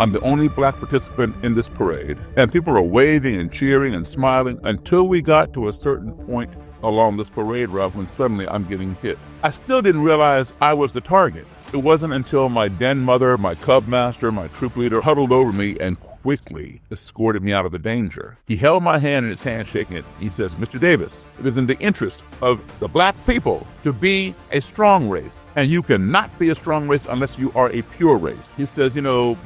I'm the only black participant in this parade, and people are waving and cheering and smiling until we got to a certain point along this parade route when suddenly I'm getting hit. I still didn't realize I was the target. It wasn't until my den mother, my cub master, my troop leader huddled over me and quickly escorted me out of the danger. He held my hand in his hand, shaking it. He says, "Mr. Davis, it is in the interest of the black people to be a strong race, and you cannot be a strong race unless you are a pure race." He says,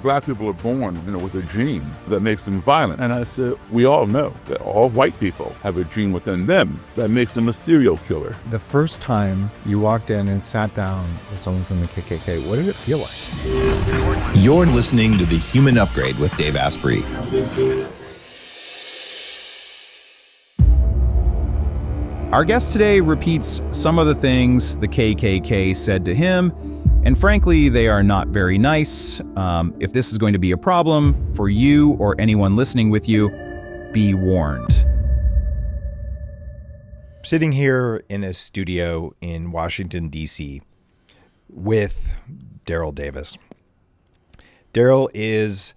black people are born, with a gene that makes them violent. And I said, we all know that all white people have a gene within them that makes them a serial killer. The first time you walked in and sat down with someone from the KKK, what did it feel like? You're listening to The Human Upgrade with Dave Asprey. Our guest today repeats some of the things the KKK said to him, and frankly, they are not very nice. If this is going to be a problem for you or anyone listening with you, be warned. Sitting here in a studio in Washington, D.C. with Daryl Davis. Daryl is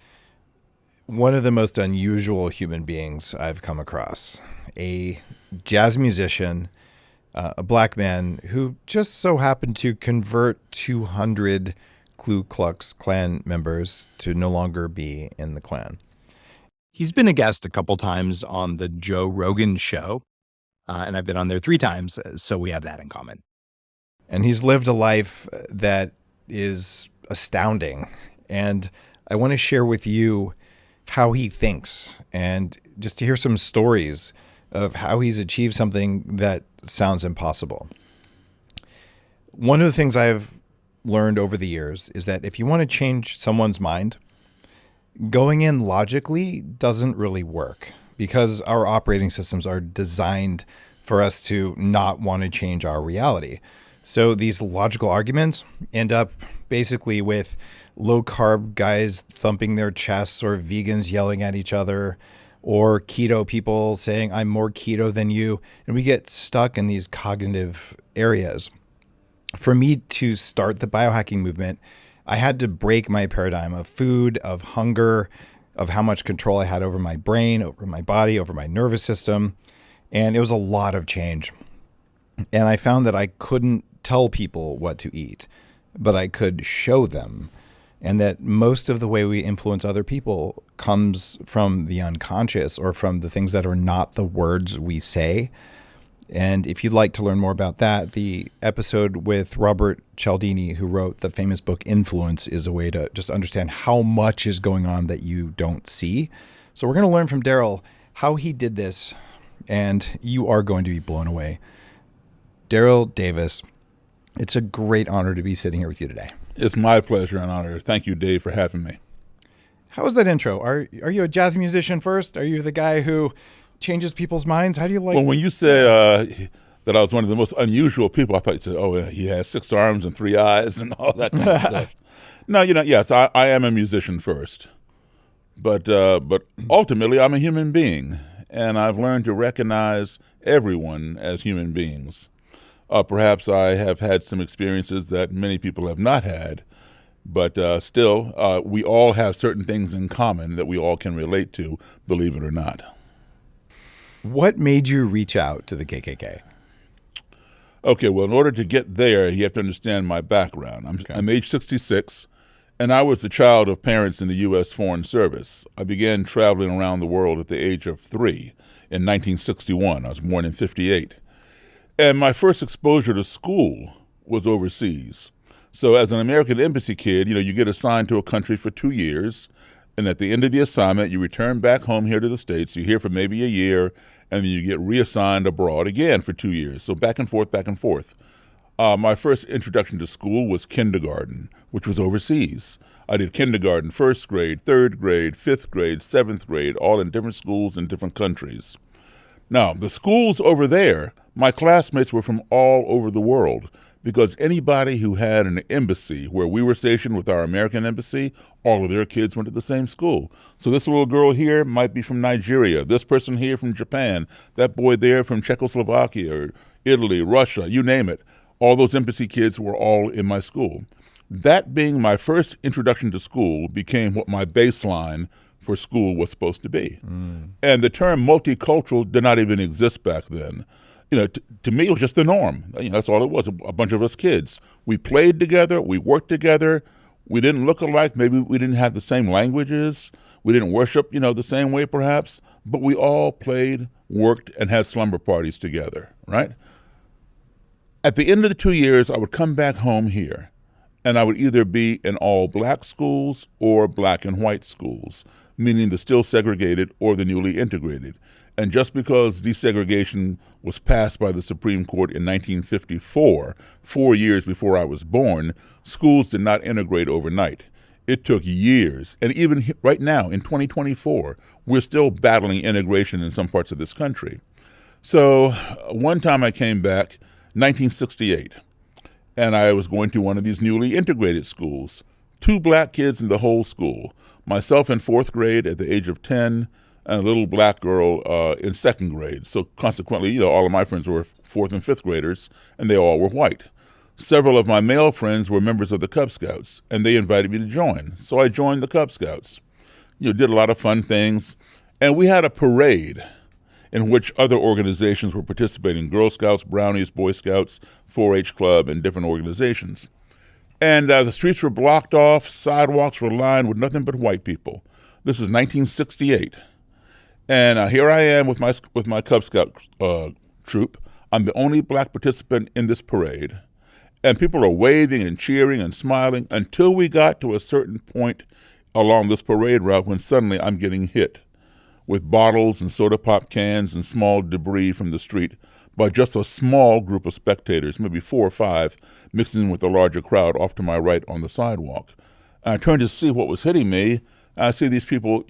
one of the most unusual human beings I've come across. A jazz musician, a black man who just so happened to convert 200 Ku Klux Klan members to no longer be in the Klan. He's been a guest a couple times on the Joe Rogan show, and I've been on there 3 times, so we have that in common. And he's lived a life that is astounding. And I want to share with you how he thinks and just to hear some stories of how he's achieved something that sounds impossible. One of the things I've learned over the years is that if you want to change someone's mind, going in logically doesn't really work because our operating systems are designed for us to not want to change our reality. So these logical arguments end up basically with low-carb guys thumping their chests or vegans yelling at each other or keto people saying, "I'm more keto than you." And we get stuck in these cognitive areas. For me to start the biohacking movement, I had to break my paradigm of food, of hunger, of how much control I had over my brain, over my body, over my nervous system. And it was a lot of change. And I found that I couldn't tell people what to eat, but I could show them. And that most of the way we influence other people comes from the unconscious or from the things that are not the words we say. And if you'd like to learn more about that, the episode with Robert Cialdini, who wrote the famous book Influence, is a way to just understand how much is going on that you don't see. So we're going to learn from Daryl how he did this, and you are going to be blown away. Daryl Davis, it's a great honor to be sitting here with you today. It's my pleasure and honor. Thank you, Dave, for having me. How was that intro? Are you a jazz musician first? Are you the guy who changes people's minds? How do you like? Well, when you said that I was one of the most unusual people, I thought you said, "Oh, he has 6 arms and 3 eyes and all that kind of stuff." No, yes, I am a musician first, but ultimately I'm a human being, and I've learned to recognize everyone as human beings. Perhaps I have had some experiences that many people have not had, but still, we all have certain things in common that we all can relate to, believe it or not. What made you reach out to the KKK? Okay, well, in order to get there, you have to understand my background. I'm age 66, and I was the child of parents in the U.S. Foreign Service. I began traveling around the world at the age of 3 in 1961. I was born in 58. And my first exposure to school was overseas. So as an American embassy kid, you get assigned to a country for 2 years. And at the end of the assignment, you return back home here to the States. You're here for maybe a year, and then you get reassigned abroad again for 2 years. So back and forth, back and forth. My first introduction to school was kindergarten, which was overseas. I did kindergarten, 1st grade, 3rd grade, 5th grade, 7th grade, all in different schools in different countries. Now, the schools over there, my classmates were from all over the world because anybody who had an embassy where we were stationed with our American embassy, all of their kids went to the same school. So this little girl here might be from Nigeria, this person here from Japan, that boy there from Czechoslovakia or Italy, Russia, you name it. All those embassy kids were all in my school. That being my first introduction to school became what my baseline for school was supposed to be. And the term multicultural did not even exist back then. To me, it was just the norm. That's all it was, a bunch of us kids. We played together, we worked together, we didn't look alike, maybe we didn't have the same languages, we didn't worship, the same way perhaps, but we all played, worked, and had slumber parties together, right? At the end of the 2 years, I would come back home here, and I would either be in all black schools or black and white schools, meaning the still segregated or the newly integrated. And just because desegregation was passed by the Supreme Court in 1954, 4 years before I was born, schools did not integrate overnight. It took years. And even right now, in 2024, we're still battling integration in some parts of this country. So one time I came back, 1968, and I was going to one of these newly integrated schools. 2 black kids in the whole school. Myself in 4th grade at the age of 10, and a little black girl in 2nd grade. So consequently, all of my friends were 4th and 5th graders, and they all were white. Several of my male friends were members of the Cub Scouts, and they invited me to join. So I joined the Cub Scouts. Did a lot of fun things. And we had a parade in which other organizations were participating: Girl Scouts, Brownies, Boy Scouts, 4-H Club, and different organizations. And the streets were blocked off, sidewalks were lined with nothing but white people. This is 1968. And here I am with my Cub Scout troop. I'm the only black participant in this parade. And people are waving and cheering and smiling until we got to a certain point along this parade route when suddenly I'm getting hit with bottles and soda pop cans and small debris from the street by just a small group of spectators, maybe 4 or 5, mixing with the larger crowd off to my right on the sidewalk. And I turned to see what was hitting me, and I see these people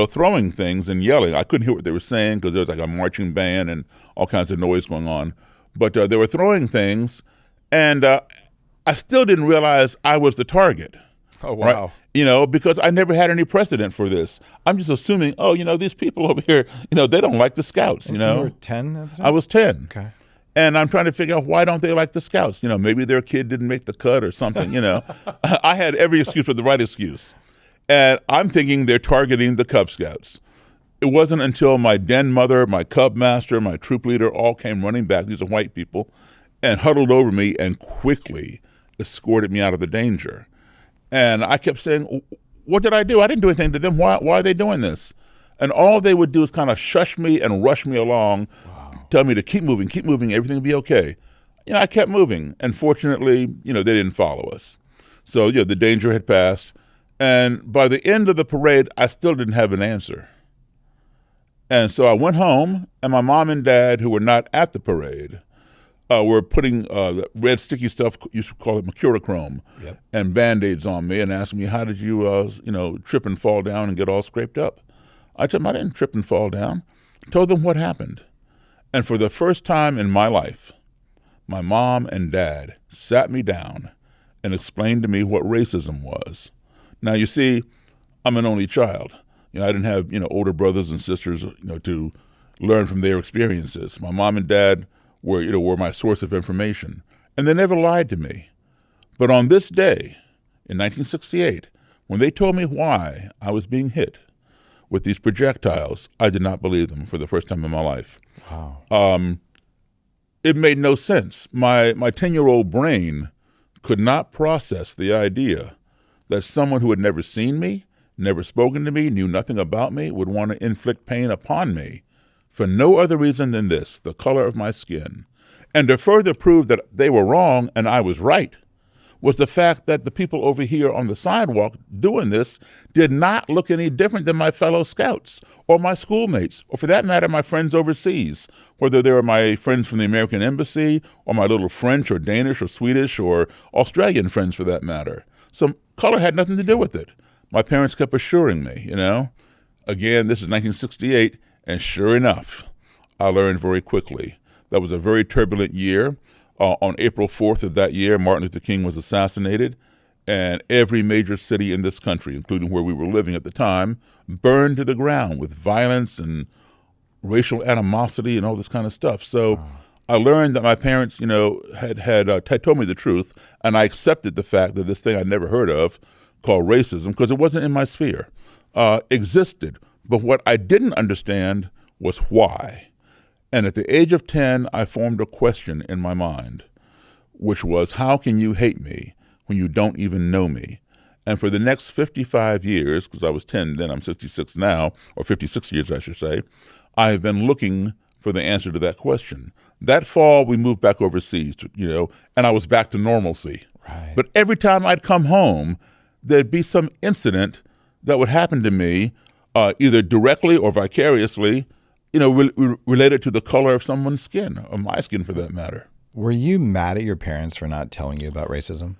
throwing things and yelling. I couldn't hear what they were saying because there was like a marching band and all kinds of noise going on. But they were throwing things, and I still didn't realize I was the target. Oh, wow. Right? Because I never had any precedent for this. I'm just assuming, these people over here, they don't like the Scouts, You were 10 at the time? I was 10. Okay. And I'm trying to figure out, why don't they like the Scouts? Maybe their kid didn't make the cut or something, I had every excuse but the right excuse. And I'm thinking they're targeting the Cub Scouts. It wasn't until my den mother, my Cub master, my troop leader all came running back, these are white people, and huddled over me and quickly escorted me out of the danger. And I kept saying, what did I do? I didn't do anything to them. Why are they doing this? And all they would do is kind of shush me and rush me along, tell me to keep moving, everything will be okay. I kept moving. And fortunately, they didn't follow us. So, the danger had passed. And by the end of the parade, I still didn't have an answer. And so I went home, and my mom and dad, who were not at the parade, were putting the red sticky stuff, you should call it mercurochrome, and Band-Aids on me and asking me, how did you, trip and fall down and get all scraped up? I told them I didn't trip and fall down. I told them what happened. And for the first time in my life, my mom and dad sat me down and explained to me what racism was. Now, you see, I'm an only child. I didn't have, older brothers and sisters, to learn from their experiences. My mom and dad were my source of information, and they never lied to me. But on this day, in 1968, when they told me why I was being hit with these projectiles, I did not believe them for the first time in my life. Wow. It made no sense. My 10-year-old brain could not process the idea that someone who had never seen me, never spoken to me, knew nothing about me, would want to inflict pain upon me for no other reason than this, the color of my skin. And to further prove that they were wrong and I was right was the fact that the people over here on the sidewalk doing this did not look any different than my fellow Scouts or my schoolmates, or for that matter, my friends overseas, whether they were my friends from the American Embassy or my little French or Danish or Swedish or Australian friends for that matter. So color had nothing to do with it. My parents kept assuring me, Again, this is 1968, and sure enough, I learned very quickly. That was a very turbulent year. On April 4th of that year, Martin Luther King was assassinated, and every major city in this country, including where we were living at the time, burned to the ground with violence and racial animosity and all this kind of stuff. So I learned that my parents, had told me the truth, and I accepted the fact that this thing I'd never heard of, called racism, because it wasn't in my sphere, existed. But what I didn't understand was why. And at the age of 10, I formed a question in my mind, which was, how can you hate me when you don't even know me? And for the next 55 years, because I was 10 then, I'm 66 now, or 56 years, I should say, I have been looking for the answer to that question. That fall, we moved back overseas, and I was back to normalcy. Right. But every time I'd come home, there'd be some incident that would happen to me, either directly or vicariously, related to the color of someone's skin, or my skin for that matter. Were you mad at your parents for not telling you about racism?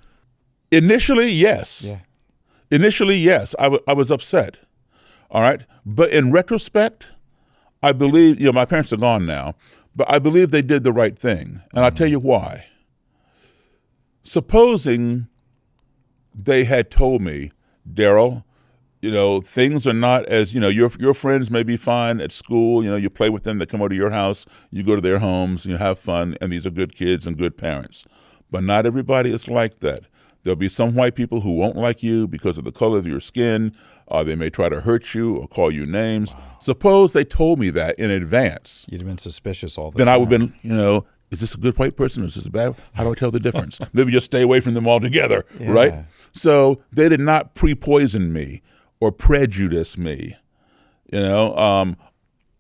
Initially, yes. Yeah. Initially, yes. I was upset. All right. But in retrospect, I believe, my parents are gone now, but I believe they did the right thing. And I'll tell you why. Supposing they had told me, Daryl, things are not as, your friends may be fine at school, you play with them, they come over to your house, you go to their homes, you have fun, and these are good kids and good parents. But not everybody is like that. There'll be some white people who won't like you because of the color of your skin. They may try to hurt you or call you names. Wow. Suppose they told me that in advance. You'd have been suspicious all the time. Then I would have been, is this a good white person or is this a bad? How do I tell the difference? Maybe just stay away from them altogether, right? So they did not pre-poison me or prejudice me.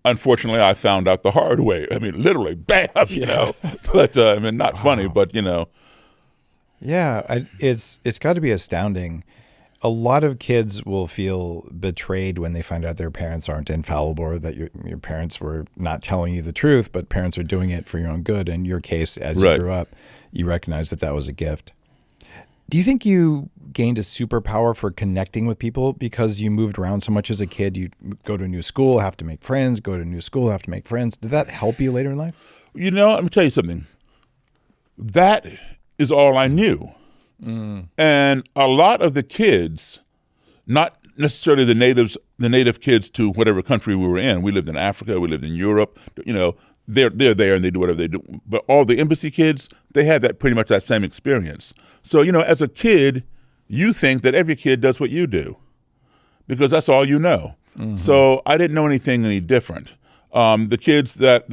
Unfortunately, I found out the hard way. I mean, literally, bam, But not funny, but Yeah, it's got to be astounding. A lot of kids will feel betrayed when they find out their parents aren't infallible, or that your parents were not telling you the truth, but parents are doing it for your own good. In your case, as you grew up, you recognized that was a gift. Do you think you gained a superpower for connecting with people because you moved around so much as a kid? You go to a new school, have to make friends, go to a new school, have to make friends. Did that help you later in life? Let me tell you something. That is all I knew. And a lot of the kids, not necessarily the native kids to whatever country we were in. We lived in Africa, we lived in Europe, they're there and they do whatever they do. But all the embassy kids, they had that pretty much that same experience. So, as a kid, you think that every kid does what you do because that's all you know. Mm-hmm. So I didn't know anything any different. The kids that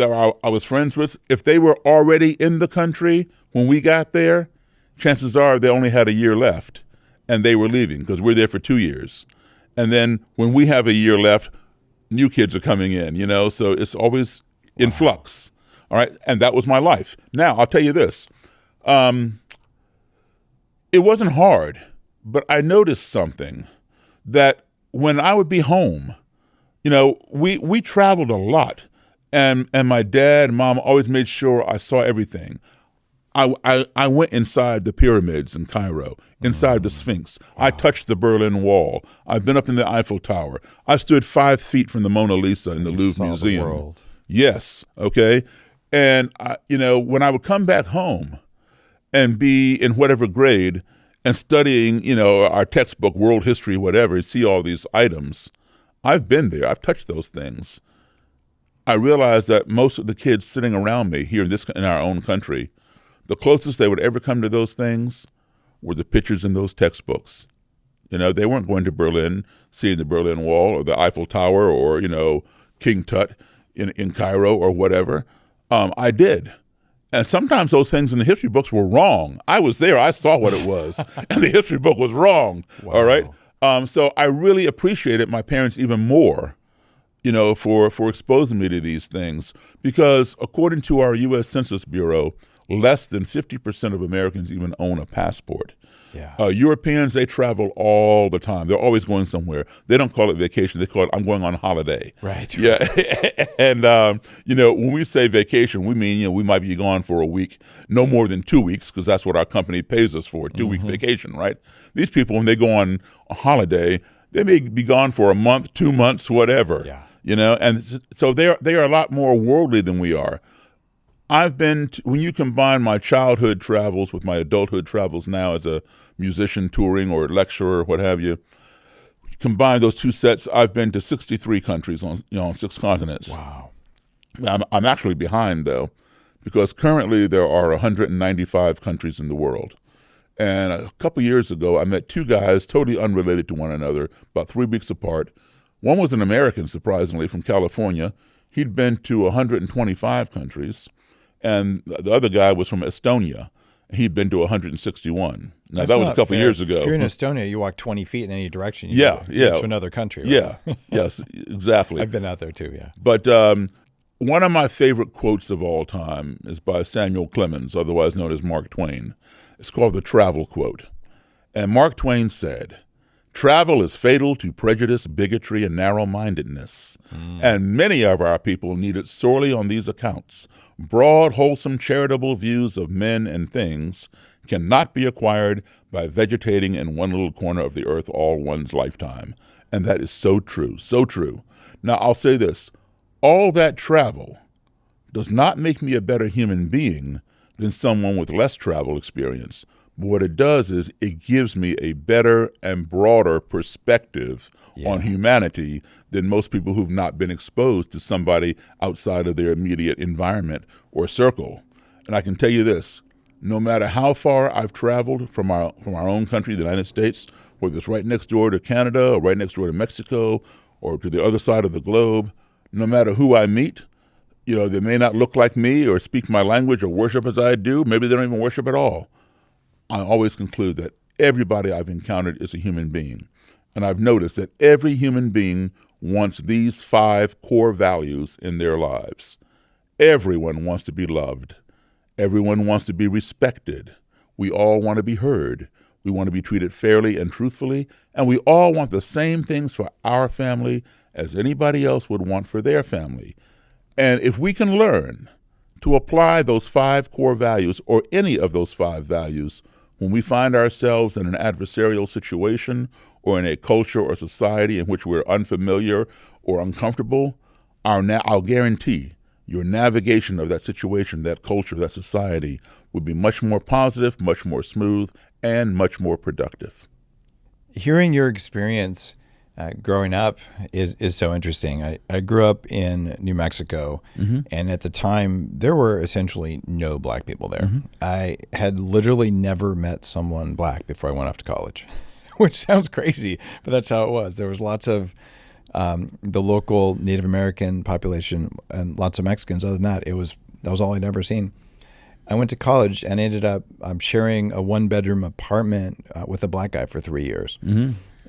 I was friends with, if they were already in the country when we got there, chances are they only had a year left and they were leaving because we're there for 2 years. And then when we have a year left, new kids are coming in, so it's always in flux. All right. And that was my life. Now, I'll tell you this. It wasn't hard, but I noticed something that when I would be home, we traveled a lot and my dad and mom always made sure I saw everything. I went inside the pyramids in Cairo, inside the Sphinx. Wow. I touched the Berlin Wall. I've been up in the Eiffel Tower. I stood 5 feet from the Mona Lisa in the Louvre Museum. The world. Yes, okay. And when I would come back home and be in whatever grade and studying, our textbook, world history, whatever, and see all these items, I've been there. I've touched those things. I realized that most of the kids sitting around me here in our own country, the closest they would ever come to those things were the pictures in those textbooks. They weren't going to Berlin, seeing the Berlin Wall or the Eiffel Tower or, King Tut in Cairo or whatever. I did. And sometimes those things in the history books were wrong. I was there. I saw what it was. And the history book was wrong. Wow. All right. So I really appreciated my parents even more, for exposing me to these things. Because according to our U.S. Census Bureau, less than 50% of Americans even own a passport. Yeah. Europeans, they travel all the time. They're always going somewhere. They don't call it vacation. They call it, I'm going on holiday. Right. Yeah. And, when we say vacation, we mean, we might be gone for a week, no more than 2 weeks, because that's what our company pays us for, 2 week vacation, right? These people, when they go on a holiday, they may be gone for a month, 2 months, whatever. Yeah. And so they are a lot more worldly than we are. When you combine my childhood travels with my adulthood travels now as a musician touring or lecturer or what have you, combine those two sets, I've been to 63 countries on 6 continents. Wow. I'm actually behind though. because currently there are 195 countries in the world. And a couple years ago, I met two guys totally unrelated to one another, about 3 weeks apart. One was an American, surprisingly, from California. He'd been to 125 countries. And the other guy was from Estonia. He'd been to 161. Now, That's that was a not couple fair. years ago. If you're in Estonia, you walk 20 feet in any direction. You Yeah, go yeah. to another country. Right? Yeah, yes, exactly. I've been out there too, yeah. But one of my favorite quotes of all time is by Samuel Clemens, otherwise known as Mark Twain. It's called the Travel Quote. And Mark Twain said, "Travel is fatal to prejudice, bigotry, and narrow-mindedness. And many of our people need it sorely on these accounts. Broad, wholesome, charitable views of men and things cannot be acquired by vegetating in one little corner of the earth all one's lifetime." And that is so true, so true. Now, I'll say this. All that travel does not make me a better human being than someone with less travel experience. But what it does is it gives me a better and broader perspective on humanity than most people who've not been exposed to somebody outside of their immediate environment or circle. And I can tell you this, no matter how far I've traveled from our own country, the United States, whether it's right next door to Canada or right next door to Mexico or to the other side of the globe, no matter who I meet, they may not look like me or speak my language or worship as I do. Maybe they don't even worship at all. I always conclude that everybody I've encountered is a human being. And I've noticed that every human being wants these 5 core values in their lives. Everyone wants to be loved. Everyone wants to be respected. We all want to be heard. We want to be treated fairly and truthfully. And we all want the same things for our family as anybody else would want for their family. And if we can learn to apply those 5 core values or any of those 5 values when we find ourselves in an adversarial situation or in a culture or society in which we're unfamiliar or uncomfortable, I'll guarantee your navigation of that situation, that culture, that society would be much more positive, much more smooth, and much more productive. Hearing your experience growing up is so interesting. I grew up in New Mexico, and at the time, there were essentially no black people there. I had literally never met someone black before I went off to college, which sounds crazy, but that's how it was. There was lots of the local Native American population and lots of Mexicans. Other than that, that was all I'd ever seen. I went to college and ended up sharing a 1-bedroom apartment with a black guy for 3 years.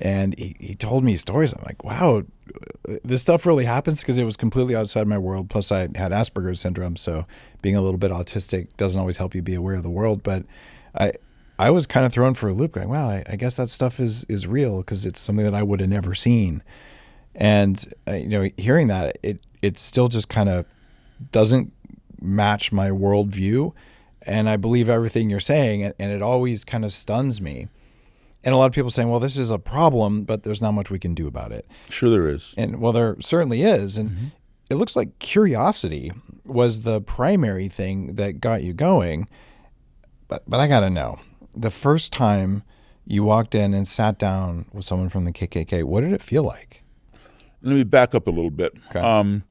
And he told me stories. I'm like, wow, this stuff really happens, because it was completely outside my world. Plus, I had Asperger's syndrome, so being a little bit autistic doesn't always help you be aware of the world. But I was kind of thrown for a loop, going, wow, I guess that stuff is real, because it's something that I would have never seen. And hearing that, it still just kind of doesn't match my worldview. And I believe everything you're saying, and it always kind of stuns me. And a lot of people saying, well, this is a problem, but there's not much we can do about it. Sure there is. And well, there certainly is. And it looks like curiosity was the primary thing that got you going. But I got to know, the first time you walked in and sat down with someone from the KKK, what did it feel like? Let me back up a little bit. Okay.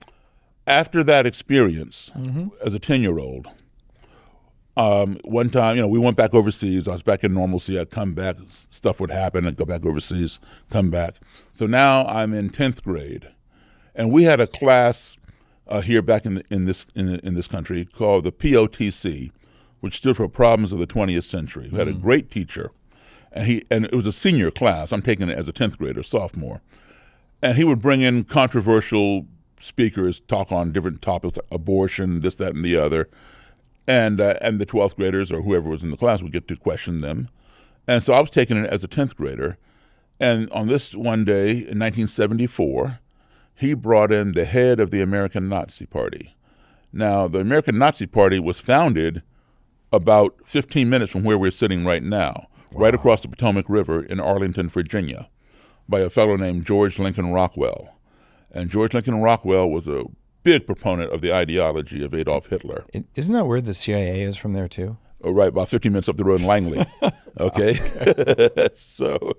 After that experience, as a 10-year-old, one time, we went back overseas. I was back in normalcy. I'd come back, stuff would happen. I'd go back overseas, come back. So now I'm in 10th grade, and we had a class here back in this country called the POTC, which stood for Problems of the 20th Century. We had a great teacher, and it was a senior class. I'm taking it as a 10th grader, sophomore, and he would bring in controversial speakers, talk on different topics, abortion, this, that, and the other. And the 12th graders or whoever was in the class would get to question them. And so I was taking it as a 10th grader. And on this one day in 1974, he brought in the head of the American Nazi Party. Now, the American Nazi Party was founded about 15 minutes from where we're sitting right now, right across the Potomac River in Arlington, Virginia, by a fellow named George Lincoln Rockwell. And George Lincoln Rockwell was a big proponent of the ideology of Adolf Hitler. Isn't that where the CIA is from there too? Oh, right, about 15 minutes up the road in Langley. Okay. So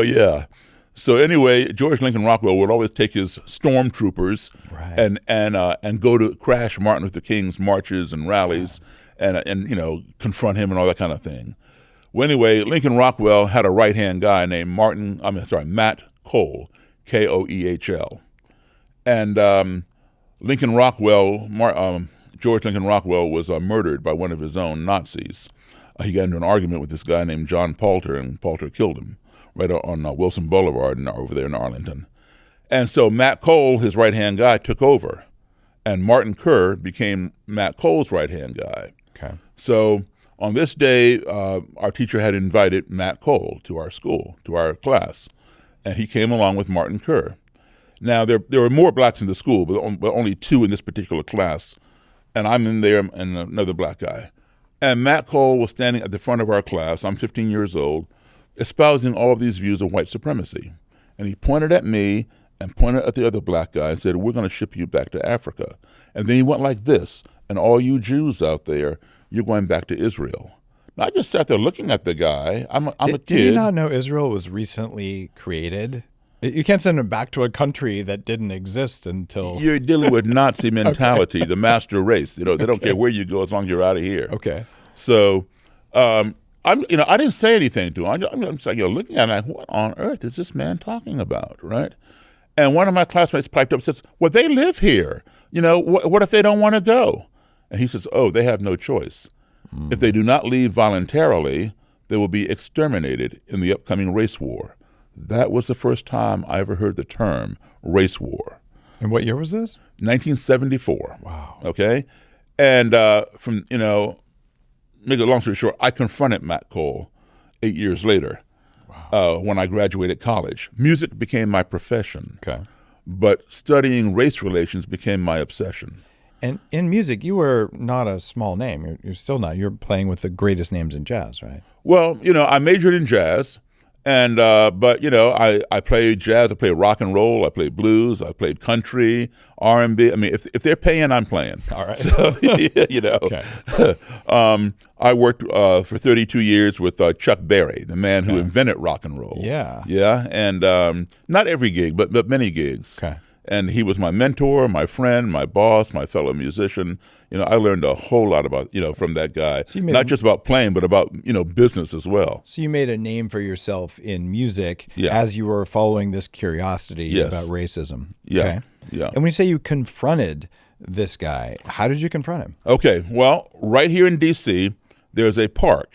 yeah. So anyway, George Lincoln Rockwell would always take his stormtroopers and go to crash Martin Luther King's marches and rallies and confront him and all that kind of thing. Well, anyway, Lincoln Rockwell had a right-hand guy named Matt Cole, Koehl. And Lincoln Rockwell, George Lincoln Rockwell was murdered by one of his own Nazis. He got into an argument with this guy named John Poulter, and Poulter killed him right on Wilson Boulevard over there in Arlington. And so Matt Cole, his right-hand guy, took over, and Martin Kerr became Matt Cole's right-hand guy. Okay. So on this day, our teacher had invited Matt Cole to our school, to our class, and he came along with Martin Kerr. Now, there were more blacks in the school, but only 2 in this particular class, and I'm in there and another black guy. And Matt Cole was standing at the front of our class, I'm 15 years old, espousing all of these views of white supremacy. And he pointed at me and pointed at the other black guy and said, "We're going to ship you back to Africa." And then he went like this, "And all you Jews out there, you're going back to Israel." Now, I just sat there looking at the guy. I'm a kid. Did you not know Israel was recently created? You can't send them back to a country that didn't exist until... You're dealing with Nazi mentality, the master race. They don't care where you go as long as you're out of here. Okay. So, I didn't say anything to him. I'm just looking at him like, what on earth is this man talking about, right? And one of my classmates piped up and says, "Well, they live here. What if they don't want to go?" And he says, "Oh, they have no choice. If they do not leave voluntarily, they will be exterminated in the upcoming race war." That was the first time I ever heard the term race war. And what year was this? 1974. Wow. Okay? And make a long story short, I confronted Matt Cole 8 years later when I graduated college. Music became my profession. Okay. But studying race relations became my obsession. And in music, you were not a small name. You're still not. You're playing with the greatest names in jazz, right? Well, I majored in jazz. And but I played jazz, I played rock and roll, I played blues, I played country, R&B. I mean, if they're paying, I'm playing. All right. So Okay. I worked for 32 years with Chuck Berry, the man who invented rock and roll. Yeah. Yeah, and not every gig, but many gigs. Okay. And he was my mentor, my friend, my boss, my fellow musician. I learned a whole lot about, from that guy. So not just about playing, but about, business as well. So you made a name for yourself in music Yeah. as you were following this curiosity Yes. about racism. Yeah. Okay. Yeah. And when you say you confronted this guy, how did you confront him? Okay, well, right here in D.C., there's a park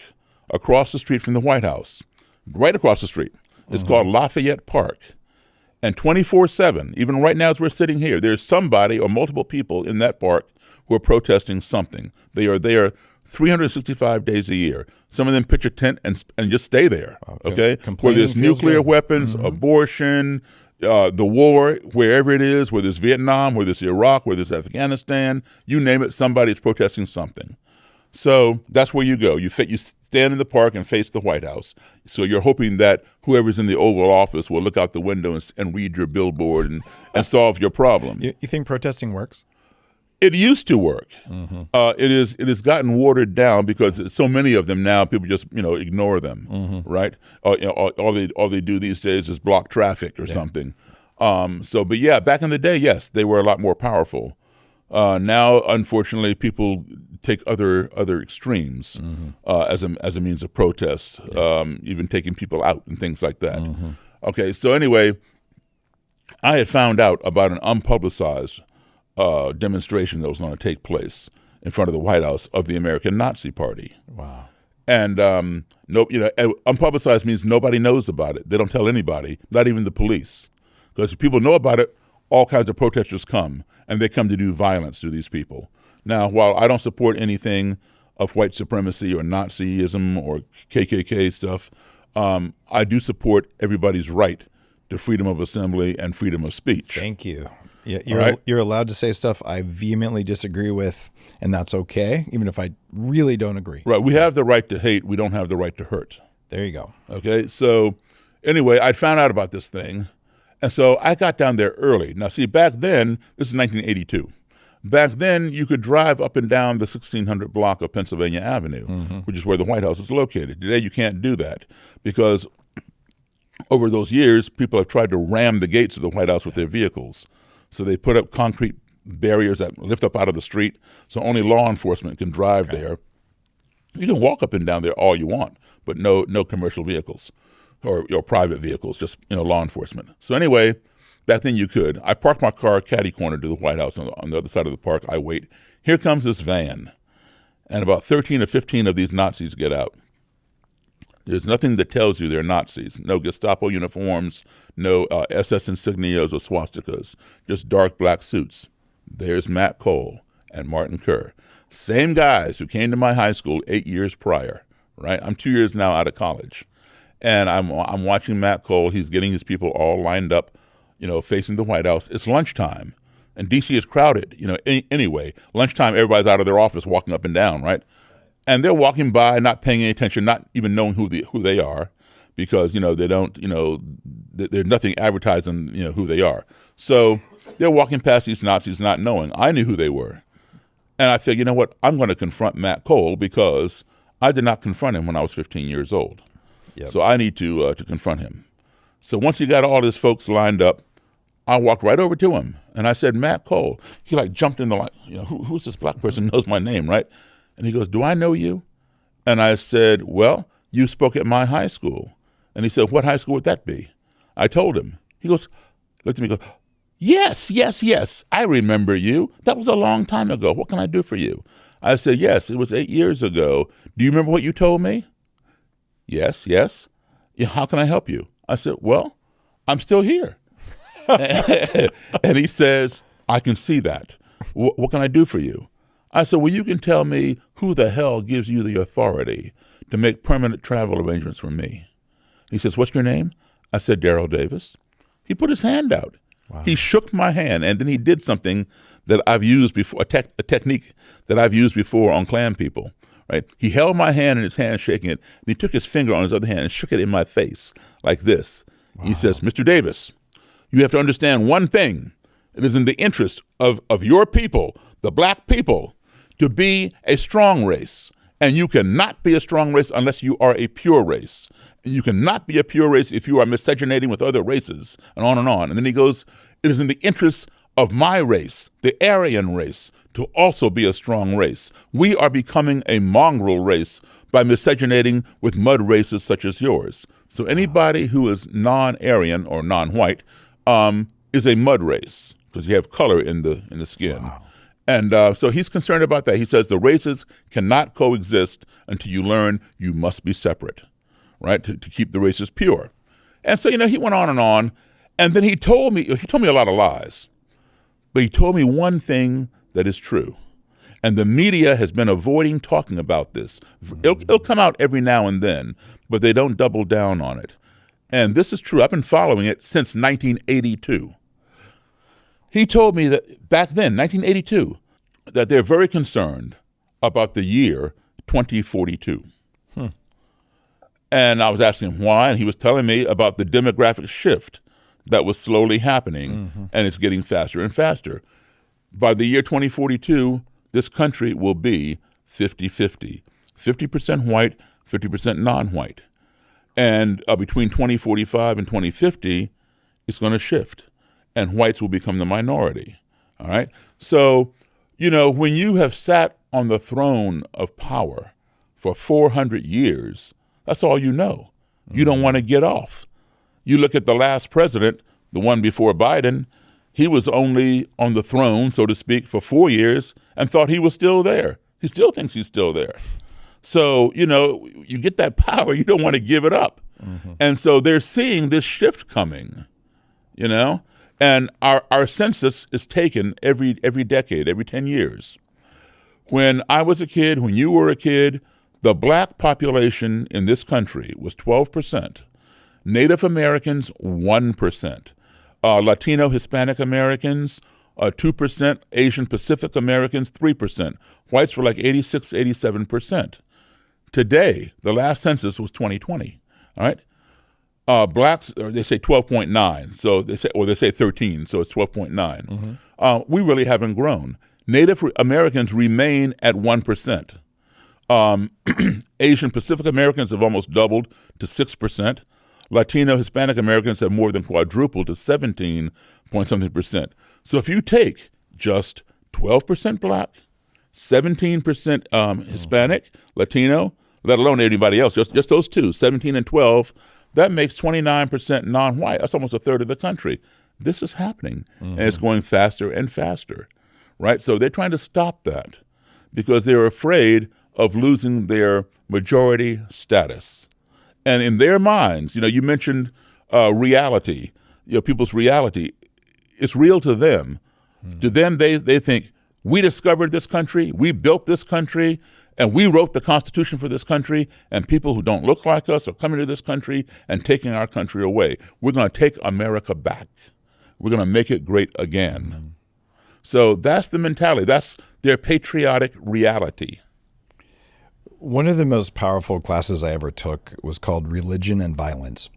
across the street from the White House, right across the street. It's called Lafayette Park. And 24/7, even right now as we're sitting here, there's somebody or multiple people in that park who are protesting something. They are there 365 days a year. Some of them pitch a tent and just stay there, okay? Where there's nuclear weapons, abortion, the war, wherever it is, whether it's Vietnam, whether it's Iraq, whether it's Afghanistan, you name it, somebody's protesting something. So that's where you go. You stand in the park and face the White House. So you're hoping that whoever's in the Oval Office will look out the window and read your billboard and solve your problem. You think protesting works? It used to work. It has gotten watered down because so many of them now. People just ignore them, right? All they do these days is block traffic or something. But yeah, back in the day, yes, they were a lot more powerful. Now, unfortunately, people take other extremes as a means of protest, even taking people out and things like that. Okay, so anyway, I had found out about an unpublicized demonstration that was going to take place in front of the White House of the American Nazi Party. Wow. And unpublicized means nobody knows about it. They don't tell anybody, not even the police, because if people know about it, all kinds of protesters come, and they come to do violence to these people. Now, while I don't support anything of white supremacy or Nazism or KKK stuff, I do support everybody's right to freedom of assembly and freedom of speech. Thank you. Yeah, you're allowed to say stuff I vehemently disagree with, and that's okay, even if I really don't agree. Right. We have the right to hate. We don't have the right to hurt. There you go. Okay. So anyway, I found out about this thing. And so I got down there early. Now, see, back then, this is 1982. Back then, you could drive up and down the 1600 block of Pennsylvania Avenue, which is where the White House is located. Today, you can't do that because over those years, people have tried to ram the gates of the White House with their vehicles. So they put up concrete barriers that lift up out of the street, so only law enforcement can drive there. You can walk up and down there all you want, but no commercial vehicles or private vehicles, just law enforcement. So anyway, back then you could. I parked my car catty corner to the White House on the other side of the park. I wait. Here comes this van, and about 13 or 15 of these Nazis get out. There's nothing that tells you they're Nazis. No Gestapo uniforms, no SS insignias or swastikas, just dark black suits. There's Matt Cole and Martin Kerr. Same guys who came to my high school 8 years prior, right? I'm 2 years now out of college. And I'm watching Matt Cole. He's getting his people all lined up, facing the White House. It's lunchtime, and D.C. is crowded. Anyway, lunchtime, everybody's out of their office walking up and down, right? And they're walking by, not paying any attention, not even knowing who they are, because they don't, there's nothing advertising, who they are. So they're walking past these Nazis, not knowing. I knew who they were, and I figured, you know what? I'm going to confront Matt Cole because I did not confront him when I was 15 years old. Yep. So I need to confront him. So once he got all his folks lined up, I walked right over to him, and I said, Matt Cole. He jumped in the line. Who's this black person who knows my name, right? And he goes, do I know you? And I said, well, you spoke at my high school. And he said, what high school would that be? I told him. He goes, looked at me and goes, yes, I remember you. That was a long time ago. What can I do for you? I said, yes, it was 8 years ago. Do you remember what you told me? Yes. Yeah, how can I help you? I said, well, I'm still here. And he says, I can see that. What can I do for you? I said, well, you can tell me who the hell gives you the authority to make permanent travel arrangements for me. He says, what's your name? I said, Daryl Davis. He put his hand out. Wow. He shook my hand, and then he did something that I've used before, a technique that I've used before on Klan people. Right? He held my hand in his hand, shaking it, and he took his finger on his other hand and shook it in my face like this. Wow. He says, Mr. Davis, you have to understand one thing. It is in the interest of your people, the black people, to be a strong race. And you cannot be a strong race unless you are a pure race. And you cannot be a pure race if you are miscegenating with other races, and on and on. And then he goes, it is in the interest of my race, the Aryan race, to also be a strong race. We are becoming a mongrel race by miscegenating with mud races such as yours. So anybody who is non-Aryan or non-white is a mud race because you have color in the skin. Wow. And so he's concerned about that. He says the races cannot coexist until you learn you must be separate, right, to keep the races pure. And so, he went on. And then he told me a lot of lies. But he told me one thing that is true. And the media has been avoiding talking about this. It'll come out every now and then, but they don't double down on it. And this is true. I've been following it since 1982. He told me that back then, 1982, that they're very concerned about the year 2042. And I was asking him why, and he was telling me about the demographic shift that was slowly happening, and it's getting faster and faster. By the year 2042, this country will be 50-50. 50% white, 50% non-white. And between 2045 and 2050, it's going to shift, and whites will become the minority. All right? So, when you have sat on the throne of power for 400 years, that's all you know. You don't want to get off. You look at the last president, the one before Biden, he was only on the throne, so to speak, for 4 years and thought he was still there. He still thinks he's still there. So, you get that power, you don't want to give it up. And so they're seeing this shift coming, and our census is taken every decade, every 10 years. When I was a kid, when you were a kid, the black population in this country was 12%. Native Americans, 1%. Latino Hispanic Americans, 2%. Asian Pacific Americans, 3%. Whites were like 86, 87%. Today, the last census was 2020, all right? Blacks, they say 12.9, so they say 13, so it's 12.9. We really haven't grown. Native Americans remain at 1%. Asian Pacific Americans have almost doubled to 6%. Latino, Hispanic Americans have more than quadrupled to 17 point something percent. So if you take just 12% Black, 17% Hispanic, Latino, let alone anybody else, just those two, 17 and 12, that makes 29% non-white. That's almost a third of the country. This is happening, and it's going faster and faster, right? So they're trying to stop that because they're afraid of losing their majority status. And in their minds, you mentioned reality, people's reality. It's real to them. To them, they think, we discovered this country, we built this country, and we wrote the Constitution for this country, and people who don't look like us are coming to this country and taking our country away. We're going to take America back. We're going to make it great again. So that's the mentality. That's their patriotic reality. One of the most powerful classes I ever took was called Religion and Violence.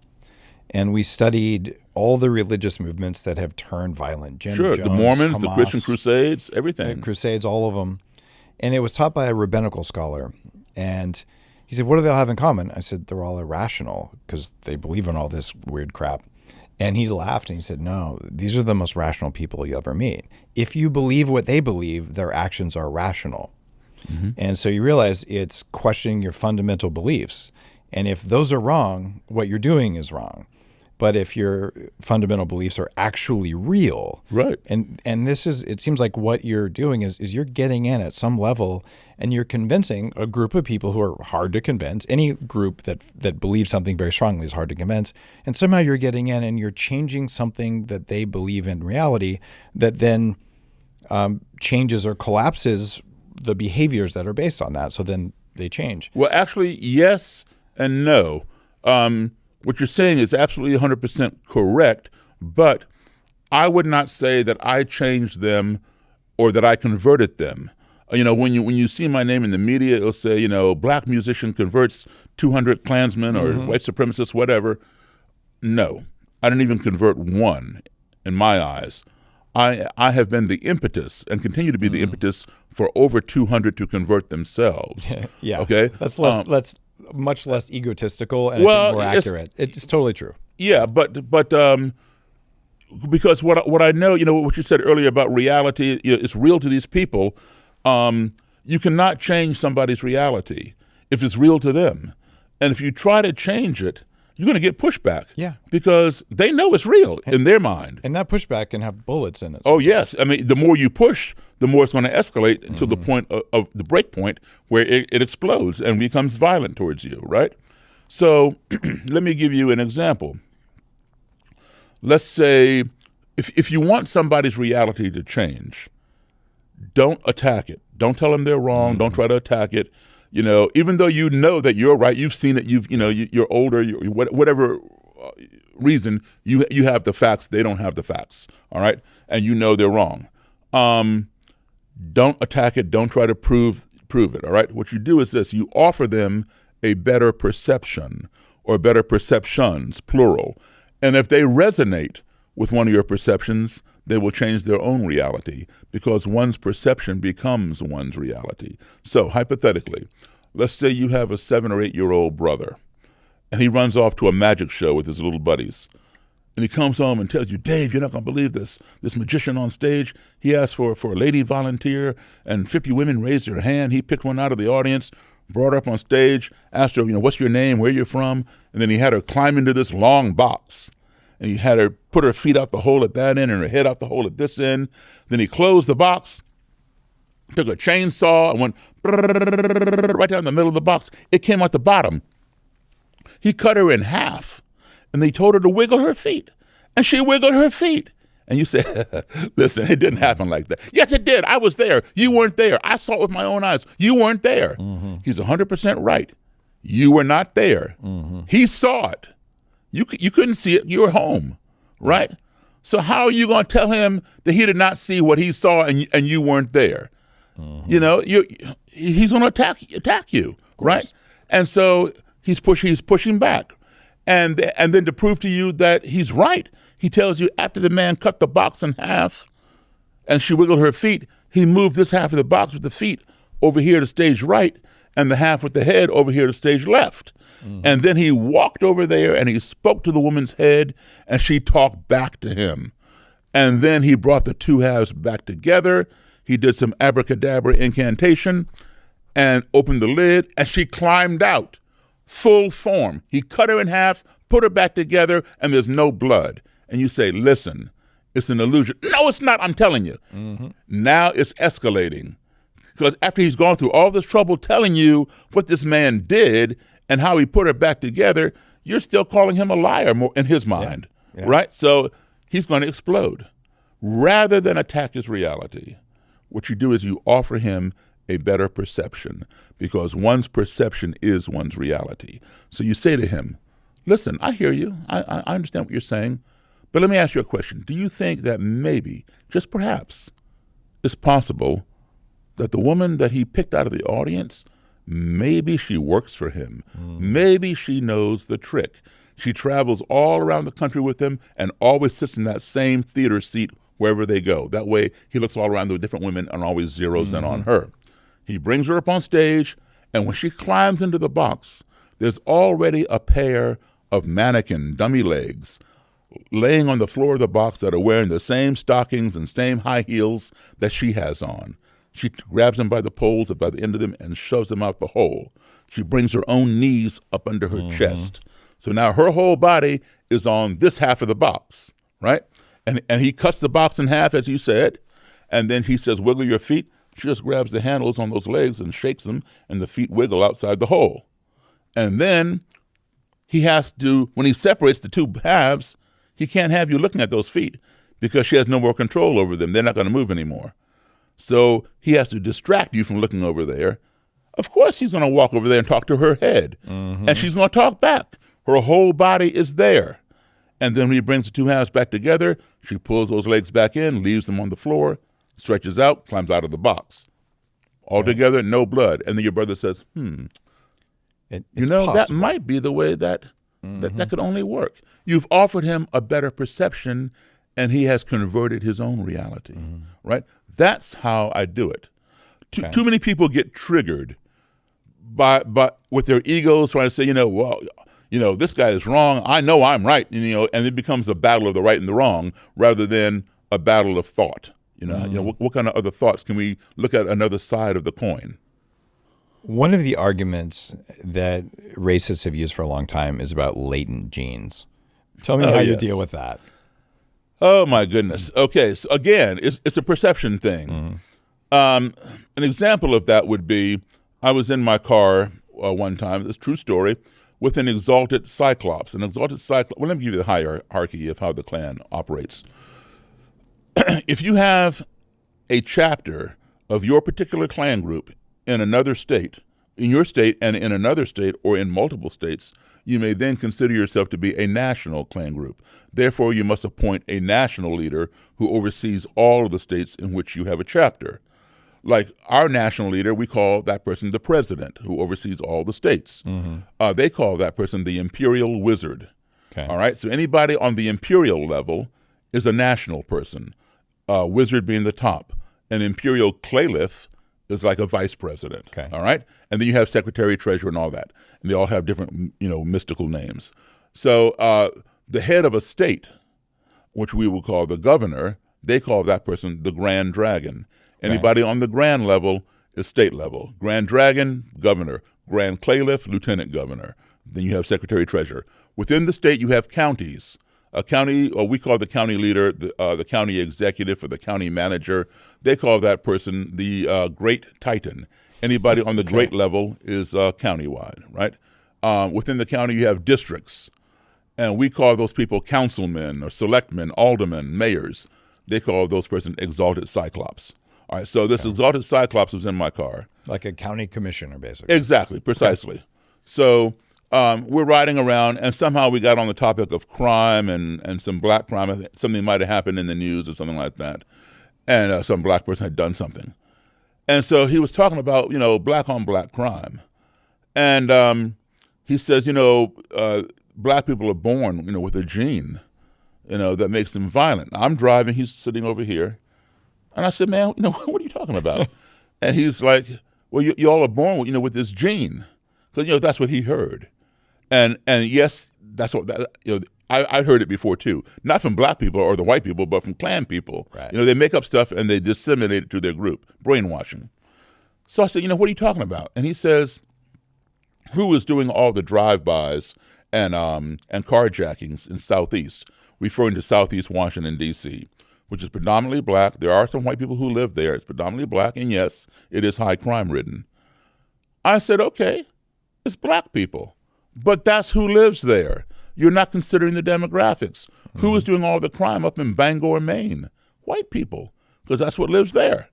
And we studied all the religious movements that have turned violent. Jim Jones, the Mormons, Hamas, the Christian Crusades, everything. The Crusades, all of them. And it was taught by a rabbinical scholar. And he said, what do they all have in common? I said, they're all irrational because they believe in all this weird crap. And he laughed and he said, no, these are the most rational people you ever meet. If you believe what they believe, their actions are rational. And so you realize it's questioning your fundamental beliefs. And if those are wrong, what you're doing is wrong. But if your fundamental beliefs are actually real, right? And this is, it seems like what you're doing is you're getting in at some level and you're convincing a group of people who are hard to convince. Any group that believes something very strongly is hard to convince. And somehow you're getting in and you're changing something that they believe in reality that then changes or collapses the behaviors that are based on that. So then they change. Well, actually, yes and no. What you're saying is absolutely 100% correct, but I would not say that I changed them or that I converted them. When you see my name in the media, it'll say, black musician converts 200 Klansmen or white supremacists, whatever. No, I didn't even convert one in my eyes. I have been the impetus and continue to be the impetus for over 200 to convert themselves. Yeah. Okay. That's much less egotistical and I think more accurate. It's totally true. Yeah, but because what I know, what you said earlier about reality, it's real to these people. You cannot change somebody's reality if it's real to them, and if you try to change it, you're going to get pushback. Yeah, because they know it's real in their mind, and that pushback can have bullets in it. Oh yes, I mean the more you push, the more it's going to escalate until the point of the break point where it explodes and becomes violent towards you, right? So let me give you an example. Let's say if you want somebody's reality to change, don't attack it. Don't tell them they're wrong. Don't try to attack it. Even though you know that you're right, you've seen it. You're older. Whatever reason, you have the facts. They don't have the facts. All right, and you know they're wrong. Don't attack it. Don't try to prove it. All right. What you do is this: you offer them a better perception or better perceptions, plural. And if they resonate with one of your perceptions, they will change their own reality because one's perception becomes one's reality. So hypothetically, let's say you have a 7 or 8 year old brother and he runs off to a magic show with his little buddies. And he comes home and tells you, Dave, you're not going to believe this. This magician on stage, he asked for a lady volunteer and 50 women raised their hand. He picked one out of the audience, brought her up on stage, asked her, what's your name, where you're from? And then he had her climb into this long box. And he had her put her feet out the hole at that end and her head out the hole at this end. Then he closed the box, took a chainsaw and went right down the middle of the box. It came out the bottom. He cut her in half. And they told her to wiggle her feet. And she wiggled her feet. And you say, listen, it didn't happen like that. Yes, it did. I was there. You weren't there. I saw it with my own eyes. You weren't there. He's 100% right. You were not there. He saw it. You couldn't see it. You were home, right? So how are you going to tell him that he did not see what he saw and you weren't there? He's going to attack you, right? And so he's pushing back. And then to prove to you that he's right, he tells you after the man cut the box in half and she wiggled her feet, he moved this half of the box with the feet over here to stage right and the half with the head over here to stage left. And then he walked over there and he spoke to the woman's head, and she talked back to him. And then he brought the two halves back together. He did some abracadabra incantation and opened the lid, and she climbed out, full form. He cut her in half, put her back together, and there's no blood. And you say, listen, it's an illusion. No, it's not, I'm telling you. Now it's escalating. Because after he's gone through all this trouble telling you what this man did and how he put her back together, you're still calling him a liar more in his mind, right? So he's going to explode. Rather than attack his reality, what you do is you offer him a better perception, because one's perception is one's reality. So you say to him, listen, I hear you. I understand what you're saying. But let me ask you a question. Do you think that maybe, just perhaps, it's possible that the woman that he picked out of the audience, maybe she works for him. Maybe she knows the trick. She travels all around the country with him and always sits in that same theater seat wherever they go. That way he looks all around the different women and always zeroes in on her. He brings her up on stage, and when she climbs into the box, there's already a pair of mannequin dummy legs laying on the floor of the box that are wearing the same stockings and same high heels that she has on. She grabs them by the poles by the end of them and shoves them out the hole. She brings her own knees up under her chest. So now her whole body is on this half of the box, right? And he cuts the box in half, as you said, and then he says, wiggle your feet. She just grabs the handles on those legs and shakes them, and the feet wiggle outside the hole. And then he has to, when he separates the two halves, he can't have you looking at those feet because she has no more control over them. They're not going to move anymore. So he has to distract you from looking over there. Of course he's going to walk over there and talk to her head. And she's going to talk back. Her whole body is there. And then when he brings the two halves back together, she pulls those legs back in, leaves them on the floor, stretches out, climbs out of the box. All together, no blood. And then your brother says, that might be the way that could only work. You've offered him a better perception, and he has converted his own reality, right? That's how I do it. Too many people get triggered by with their egos trying to say, this guy is wrong. I know I'm right, and it becomes a battle of the right and the wrong rather than a battle of thought. What kind of other thoughts can we look at another side of the coin? One of the arguments that racists have used for a long time is about latent genes. Tell me how you deal with that. Oh, my goodness. Okay, so again, it's a perception thing. An example of that would be, I was in my car one time, it's a true story, with an exalted cyclops. Well, let me give you the hierarchy of how the Klan operates. If you have a chapter of your particular Klan group in another state, in your state and in another state or in multiple states, you may then consider yourself to be a national Klan group. Therefore, you must appoint a national leader who oversees all of the states in which you have a chapter. Like our national leader, we call that person the president, who oversees all the states. They call that person the imperial wizard. Okay. All right, so anybody on the imperial level is a national person, wizard being the top. An imperial caliph is like a vice president. Okay. All right, and then you have secretary, treasurer, and all that, and they all have different, mystical names. So the head of a state, which we will call the governor, they call that person the Grand Dragon. Anybody on the grand level is state level. Grand Dragon, governor. Grand Caliph, lieutenant governor. Then you have secretary, treasurer. Within the state, you have counties. A county, or we call the county leader, the county executive or the county manager. They call that person the Great Titan. Anybody on the great level is countywide, right? Within the county, you have districts. And we call those people councilmen or selectmen, aldermen, mayors. They call those persons exalted cyclops. All right, so this exalted cyclops was in my car. Like a county commissioner, basically. Exactly, precisely. Okay. So we're riding around, and somehow we got on the topic of crime and some black crime. Something might have happened in the news or something like that, and some black person had done something. And so he was talking about, black on black crime. And he says, black people are born, with a gene, that makes them violent. I'm driving, he's sitting over here. And I said, man, what are you talking about? And he's like, well, you all are born, with this gene. Because, that's what he heard. And yes, that's what I heard it before too. Not from black people or the white people, but from Klan people. Right. They make up stuff and they disseminate it to their group, brainwashing. So I said, what are you talking about? And he says, who is doing all the drive-bys and carjackings in Southeast, referring to Southeast Washington, D.C., which is predominantly black. There are some white people who live there. It's predominantly black, and yes, it is high crime ridden. I said, okay, it's black people, but that's who lives there. You're not considering the demographics. Mm-hmm. Who is doing all the crime up in Bangor, Maine? White people, because that's what lives there.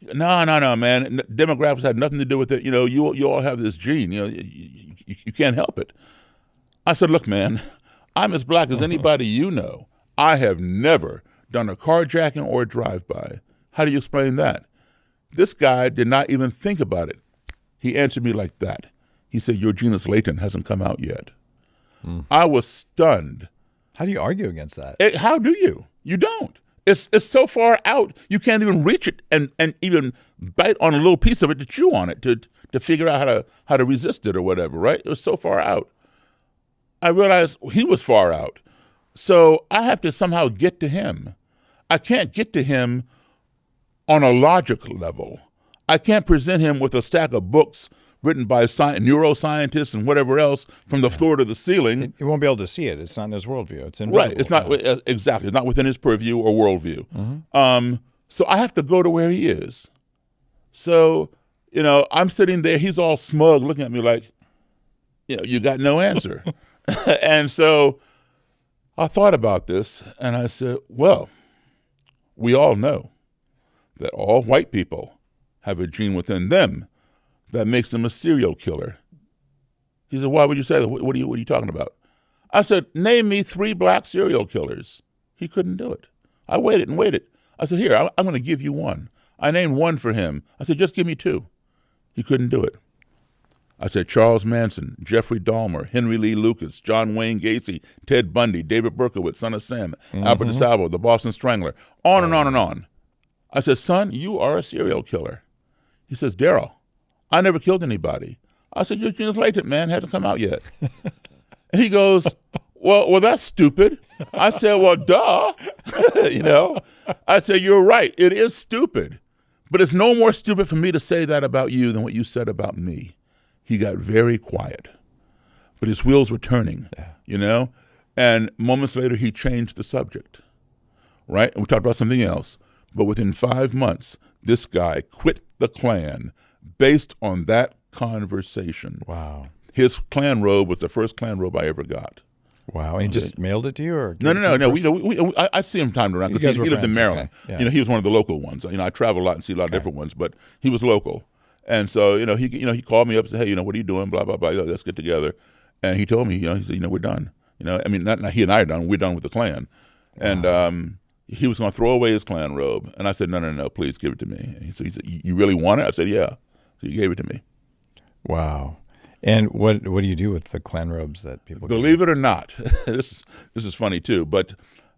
No, man. Demographics had nothing to do with it. You all have this gene. You can't help it. I said, look, man, I'm as black as anybody you know. I have never done a carjacking or a drive-by. How do you explain that? This guy did not even think about it. He answered me like that. He said, your genus latent hasn't come out yet. I was stunned. How do you argue against that? How do you? You don't. It's so far out, you can't even reach it and even bite on a little piece of it to chew on it to figure out how to resist it or whatever, right? It was so far out. I realized he was far out. So I have to somehow get to him. I can't get to him on a logical level. I can't present him with a stack of books written by neuroscientists and whatever else from the floor to the ceiling. He won't be able to see it. It's not in his worldview. It's invisible. Right. It's not exactly. It's not within his purview or worldview. Mm-hmm. So I have to go to where he is. So, I'm sitting there. He's all smug, looking at me like, you got no answer. And so I thought about this, and I said, well, we all know that all white people have a gene within them that makes them a serial killer. He said, why would you say that? What are you talking about? I said, name me 3 black serial killers. He couldn't do it. I waited and waited. I said, here, I'm going to give you one. I named one for him. I said, just give me 2. He couldn't do it. I said, Charles Manson, Jeffrey Dahmer, Henry Lee Lucas, John Wayne Gacy, Ted Bundy, David Berkowitz, Son of Sam, Albert DeSalvo, the Boston Strangler, on and on and on. I said, son, you are a serial killer. He says, Daryl, I never killed anybody. I said, your genus latent, man, hasn't come out yet. And he goes, well, that's stupid. I said, well, duh. I said, you're right. It is stupid. But it's no more stupid for me to say that about you than what you said about me. He got very quiet. But his wheels were turning, And moments later, he changed the subject, right? And we talked about something else. But within 5 months, this guy quit the Klan based on that conversation. Wow. His Klan robe was the first Klan robe I ever got. Wow. And he just mailed it to you? Or No. I see him time to time because he lived in Maryland. Okay. Yeah. He was one of the local ones. I travel a lot and see a lot of different ones, but he was local. And so, he called me up and said, hey, what are you doing? Blah, blah, blah. Let's get together. And he told me, he said, we're done. Not he and I are done. We're done with the Klan. And he was going to throw away his Klan robe. And I said, no, please give it to me. And he said, you really want it? I said, yeah. So he gave it to me. Wow. And what do you do with the Klan robes that people Believe it or not, this is funny too, but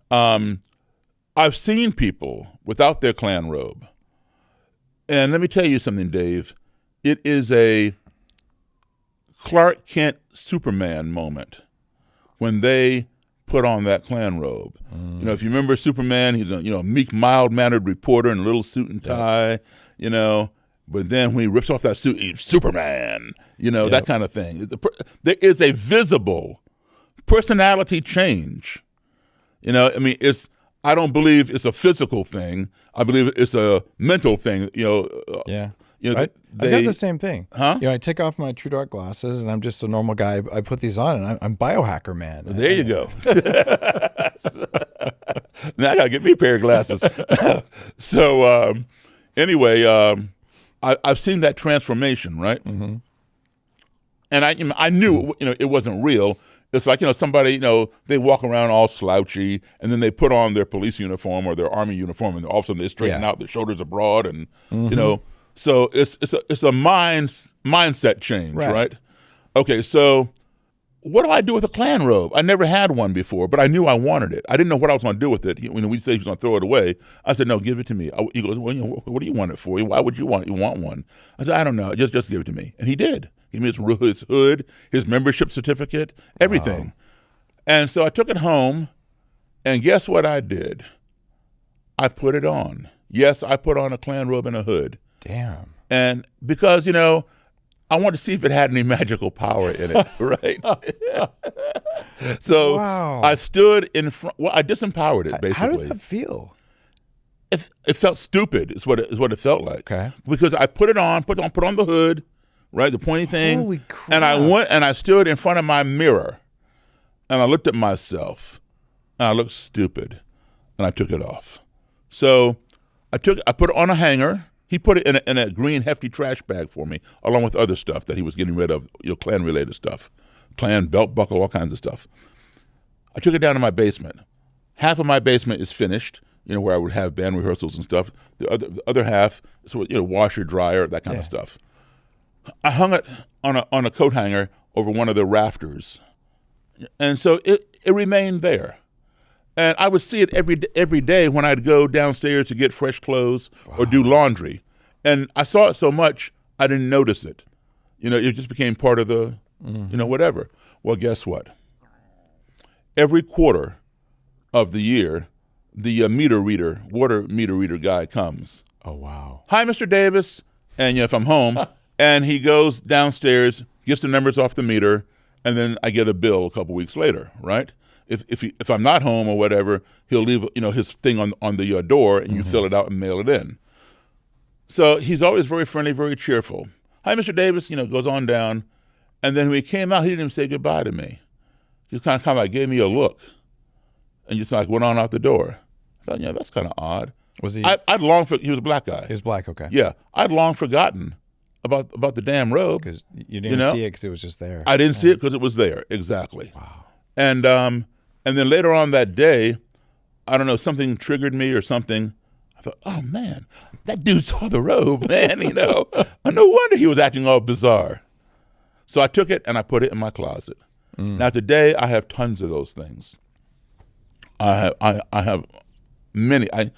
I've seen people without their Klan robe. And let me tell you something, Dave. It is a Clark Kent Superman moment when they put on that Klan robe. If you remember Superman, he's a meek, mild-mannered reporter in a little suit and tie, But then when he rips off that suit, he's Superman, that kind of thing. There is a visible personality change. I don't believe it's a physical thing. I believe it's a mental thing. I got the same thing. Huh? I take off my True Dark glasses and I'm just a normal guy. I put these on and I'm biohacker man. There you go. Now I got to get me a pair of glasses. So anyway, I've seen that transformation, right? Mm-hmm. And I knew, it wasn't real. It's like, somebody, they walk around all slouchy and then they put on their police uniform or their army uniform and all of a sudden they straighten out, their shoulders are broad and, so it's a mindset change, right? Okay, so what do I do with a Klan robe? I never had one before, but I knew I wanted it. I didn't know what I was going to do with it. When we said he was going to throw it away, I said, no, give it to me. He goes, well, what do you want it for? Why would you want one? I said, I don't know. Just give it to me. And he did. He gave me his hood, his membership certificate, everything. Wow. And so I took it home, and guess what I did? I put it on. Yes, I put on a Klan robe and a hood. Damn. And because, I wanted to see if it had any magical power in it, right? So wow. I stood in front. Well, I disempowered it, basically. How did that feel? It felt stupid. Is what it felt like. Okay. Because I put on the hood, right, the pointy thing. Holy crap. And I went and I stood in front of my mirror, and I looked at myself, and I looked stupid, and I took it off. So I put it on a hanger. He put it in a green hefty trash bag for me, along with other stuff that he was getting rid of, Klan related stuff, Klan belt buckle, all kinds of stuff. I took it down to my basement. Half of my basement is finished, where I would have band rehearsals and stuff. The other half is washer, dryer, that kind of stuff. I hung it on a coat hanger over one of the rafters, and so it remained there. And I would see it every day when I'd go downstairs to get fresh clothes or do laundry. And I saw it so much, I didn't notice it. It just became part of the, whatever. Well, guess what? Every quarter of the year, the water meter reader guy comes. Oh, wow. Hi, Mr. Davis. And if I'm home, and he goes downstairs, gets the numbers off the meter, and then I get a bill a couple weeks later, right? If I'm not home or whatever, he'll leave his thing on the door, and you fill it out and mail it in. So he's always very friendly, very cheerful. Hi, Mr. Davis. Goes on down, and then when he came out, he didn't even say goodbye to me. He kind of like gave me a look, and just like went on out the door. I thought, that's kind of odd. Was he? He was a black guy. He was black. Okay. Yeah, I'd long forgotten about the damn robe because you didn't see it because it was just there. I didn't see it because it was there. Exactly. Wow. And then later on that day, I don't know, something triggered me or something. I thought, oh, man, that dude saw the robe, man, No wonder he was acting all bizarre. So I took it and I put it in my closet. Now, today, I have tons of those things. I have many. I've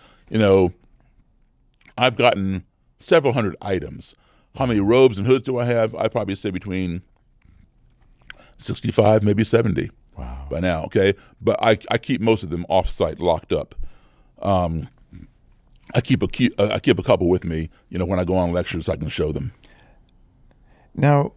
gotten several hundred items. How many robes and hoods do I have? I'd probably say between 65, maybe 70. Wow. By now, okay? But I keep most of them off-site, locked up. I keep a couple with me, when I go on lectures, I can show them. Now,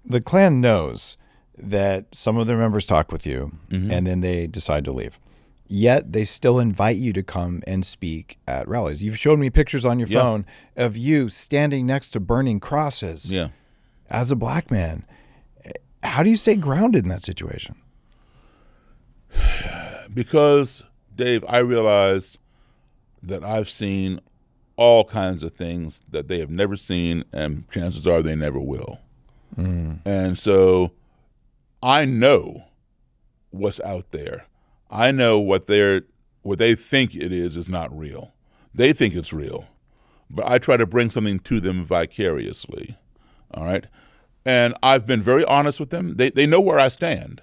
the Klan knows that some of their members talk with you, and then they decide to leave. Yet they still invite you to come and speak at rallies. You've showed me pictures on your phone of you standing next to burning crosses as a black man. How do you stay grounded in that situation? Because, Dave, I realize that I've seen all kinds of things that they have never seen, and chances are they never will. And so I know what's out there. I know what they think it is not real. They think it's real. But I try to bring something to them vicariously. All right? And I've been very honest with them. They know where I stand.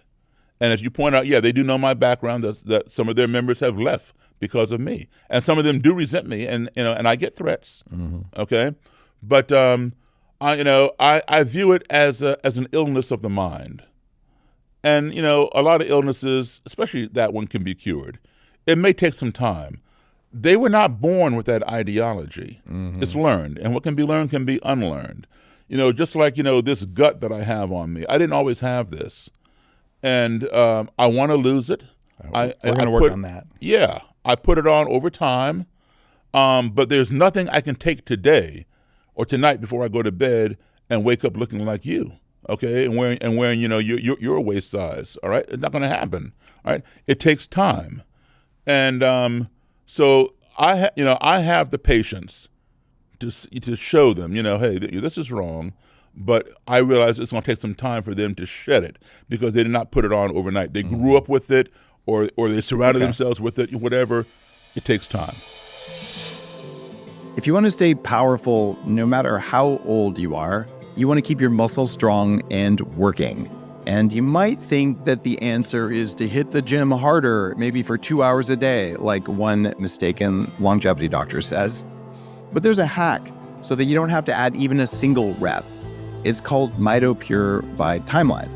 And as you point out, they do know my background, that some of their members have left because of me. And some of them do resent me, and I get threats. Okay? But I view it as an illness of the mind. And, a lot of illnesses, especially that one, can be cured. It may take some time. They were not born with that ideology. It's learned. And what can be learned can be unlearned. Just like, this gut that I have on me. I didn't always have this. And I want to lose it. We're going to work on that. Yeah. I put it on over time. But there's nothing I can take today or tonight before I go to bed and wake up looking like you. Okay? And wearing your waist size. All right? It's not going to happen. All right? It takes time. And so I have the patience to show them, hey, this is wrong, but I realize it's going to take some time for them to shed it because they did not put it on overnight. They grew up with it, or they surrounded themselves with it, whatever. It takes time. If you want to stay powerful, no matter how old you are, you want to keep your muscles strong and working. And you might think that the answer is to hit the gym harder, maybe for 2 hours a day, like one mistaken longevity doctor says. But there's a hack so that you don't have to add even a single rep. It's called MitoPure by Timeline.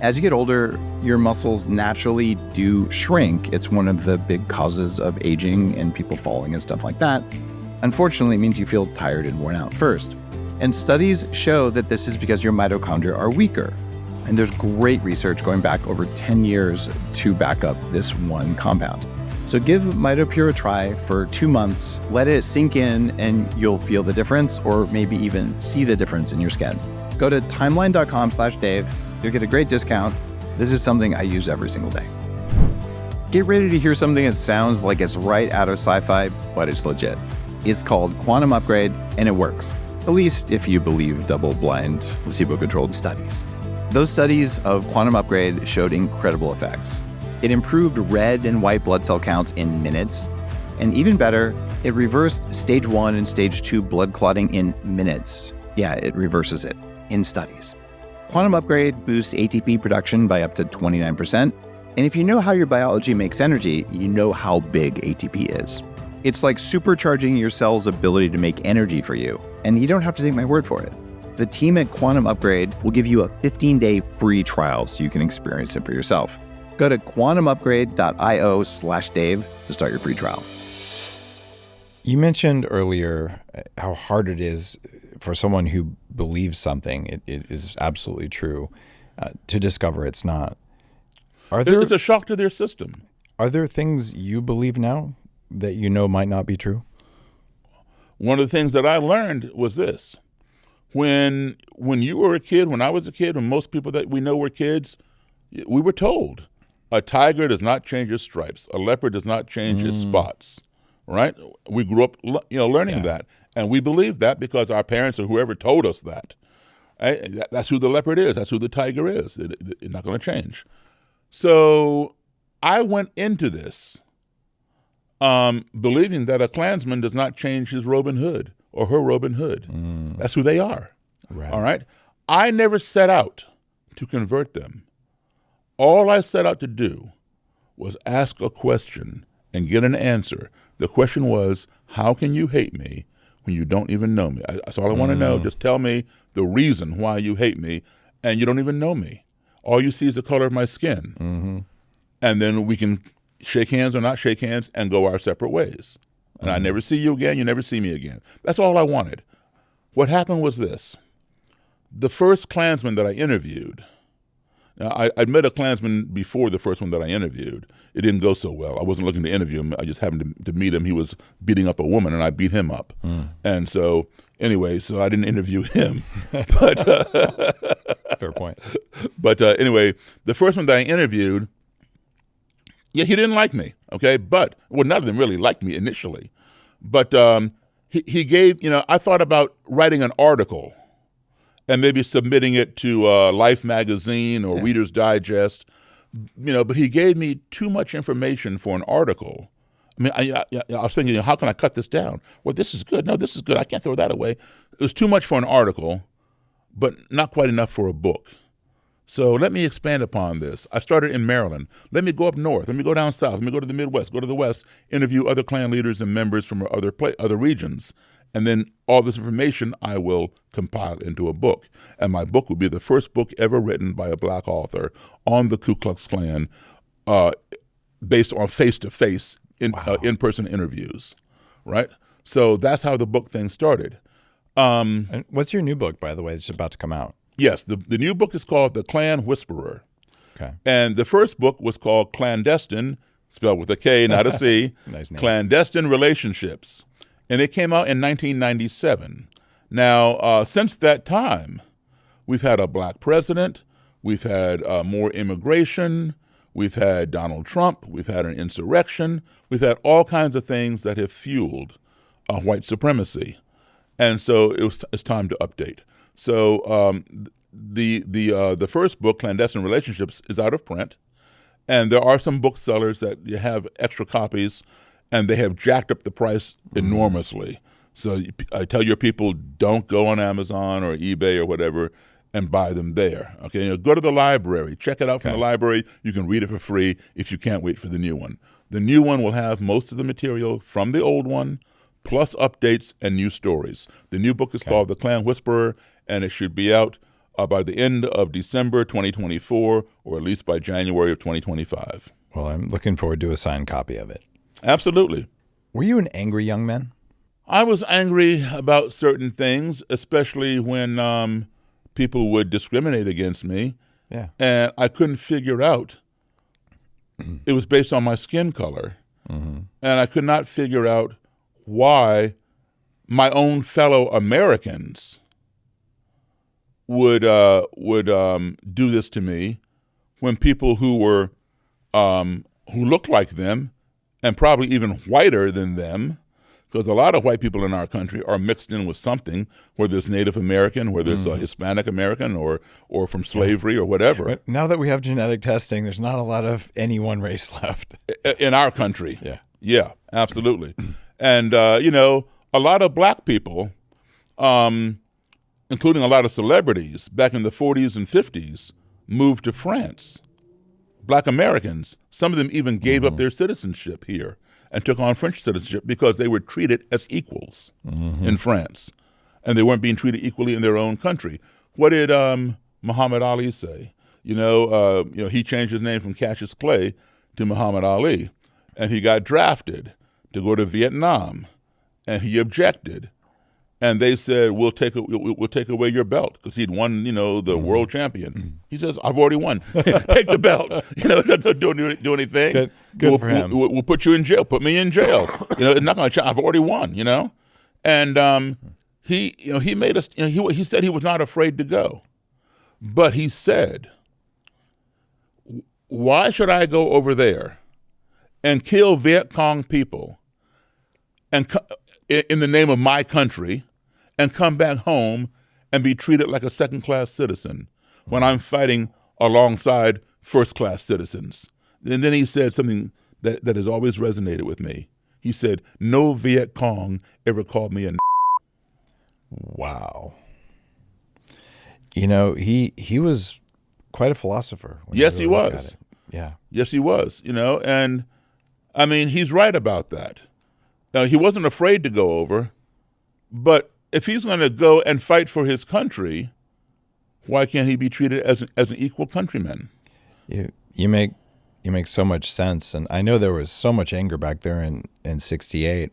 As you get older, your muscles naturally do shrink. It's one of the big causes of aging and people falling and stuff like that. Unfortunately, it means you feel tired and worn out first. And studies show that this is because your mitochondria are weaker. And there's great research going back over 10 years to back up this one compound. So give MitoPure a try for 2 months, let it sink in, and you'll feel the difference, or maybe even see the difference in your skin. Go to timeline.com/Dave. You'll get a great discount. This is something I use every single day. Get ready to hear something that sounds like it's right out of sci-fi, but it's legit. It's called Quantum Upgrade, and it works. At least if you believe double-blind, placebo-controlled studies. Those studies of Quantum Upgrade showed incredible effects. It improved red and white blood cell counts in minutes. And even better, it reversed stage 1 and stage 2 blood clotting in minutes. Yeah, it reverses it in studies. Quantum Upgrade boosts ATP production by up to 29%. And if you know how your biology makes energy, you know how big ATP is. It's like supercharging your cell's ability to make energy for you. And you don't have to take my word for it. The team at Quantum Upgrade will give you a 15-day free trial so you can experience it for yourself. Go to quantumupgrade.io/Dave to start your free trial. You mentioned earlier how hard it is for someone who believes something, it is absolutely true, to discover it's not. It's a shock to their system. Are there things you believe now that you know might not be true? One of the things that I learned was this. When you were a kid, when I was a kid, when most people that we know were kids, we were told a tiger does not change its stripes. A leopard does not change its spots, right? We grew up learning that. And we believed that because our parents or whoever told us that. Right? That's who the leopard is. That's who the tiger is. It's not going to change. So I went into this believing that a Klansman does not change his Robin Hood or her Robin Hood. That's who they are. Right. All right? I never set out to convert them. All I set out to do was ask a question and get an answer. The question was, how can you hate me when you don't even know me? That's all I want to know. Just tell me the reason why you hate me, and you don't even know me. All you see is the color of my skin. And then we can shake hands or not shake hands and go our separate ways. And I never see you again, you never see me again. That's all I wanted. What happened was this. The first Klansman that I interviewed, now, I'd met a Klansman before the first one that I interviewed. It didn't go so well. I wasn't looking to interview him. I just happened to meet him. He was beating up a woman, and I beat him up. And so, anyway, so I didn't interview him. But Fair point. But anyway, the first one that I interviewed, he didn't like me, okay? But, well, none of them really liked me initially. But he gave, I thought about writing an article and maybe submitting it to Life magazine or Reader's Digest, but he gave me too much information for an article. I mean, I was thinking, how can I cut this down? Well, this is good. No, this is good. I can't throw that away. It was too much for an article, but not quite enough for a book. So let me expand upon this. I started in Maryland. Let me go up north. Let me go down south. Let me go to the Midwest, go to the West, interview other Klan leaders and members from other regions. And then all this information I will compile into a book. And my book will be the first book ever written by a black author on the Ku Klux Klan based on face-to-face, in-person interviews, right? So that's how the book thing started. And what's your new book, by the way? It's about to come out. Yes, the new book is called The Klan Whisperer. Okay. And the first book was called Clandestine, spelled with a K, not a C. Nice name. Clandestine Relationships. And it came out in 1997. Now, since that time, we've had a black president, we've had more immigration, we've had Donald Trump, we've had an insurrection, we've had all kinds of things that have fueled white supremacy. And so it's time to update. So the first book, Clandestine Relationships, is out of print. And there are some booksellers that you have extra copies, and they have jacked up the price enormously. So I tell your people, don't go on Amazon or eBay or whatever and buy them there. Okay, go to the library, check it out from the library. You can read it for free if you can't wait for the new one. The new one will have most of the material from the old one, plus updates and new stories. The new book is called The Klan Whisperer, and it should be out by the end of December 2024, or at least by January of 2025. Well, I'm looking forward to a signed copy of it. Absolutely. Were you an angry young man? I was angry about certain things, especially when people would discriminate against me. Yeah. And I couldn't figure out. It was based on my skin color. And I could not figure out why my own fellow Americans would do this to me when people who were who looked like them and probably even whiter than them, because a lot of white people in our country are mixed in with something, whether it's Native American, whether it's a Hispanic American, or from slavery or whatever. But now that we have genetic testing, there's not a lot of any one race left. In our country. Yeah. Yeah, absolutely. And, a lot of black people, including a lot of celebrities back in the 40s and 50s, moved to France. Black Americans, some of them even gave up their citizenship here and took on French citizenship because they were treated as equals in France, and they weren't being treated equally in their own country. What did Muhammad Ali say? He changed his name from Cassius Clay to Muhammad Ali, and he got drafted to go to Vietnam, and he objected, and they said, "We'll take away your belt," because he'd won, the world champion. He says, "I've already won. Take the belt. Don't do anything. Good for him. We'll put you in jail. Put me in jail. It's not going to change. I've already won. And he made us. He said he was not afraid to go, but he said, "Why should I go over there and kill Viet Cong people and in the name of my country, and come back home and be treated like a second-class citizen when I'm fighting alongside first-class citizens?" And then he said something that has always resonated with me. He said, "No Viet Cong ever called me a n-." Wow. He was quite a philosopher. Yes, he was. Yeah. Yes, he was, and I mean, he's right about that. Now, he wasn't afraid to go over, but if he's going to go and fight for his country, why can't he be treated as an equal countryman? You make so much sense, and I know there was so much anger back there in '68.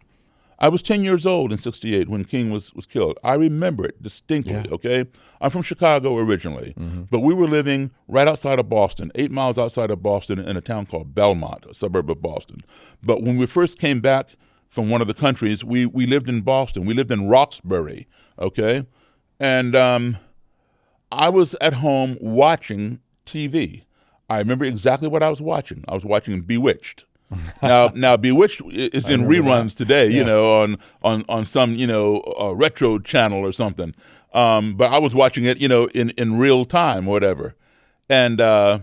I was 10 years old in '68 when King was killed. I remember it distinctly, okay? I'm from Chicago originally, but we were living right outside of Boston, 8 miles outside of Boston in a town called Belmont, a suburb of Boston. But when we first came back from one of the countries, we lived in Boston. We lived in Roxbury, okay? And I was at home watching TV. I remember exactly what I was watching. I was watching Bewitched. Now Bewitched is in reruns today, on some, retro channel or something. But I was watching it, in real time or whatever. And all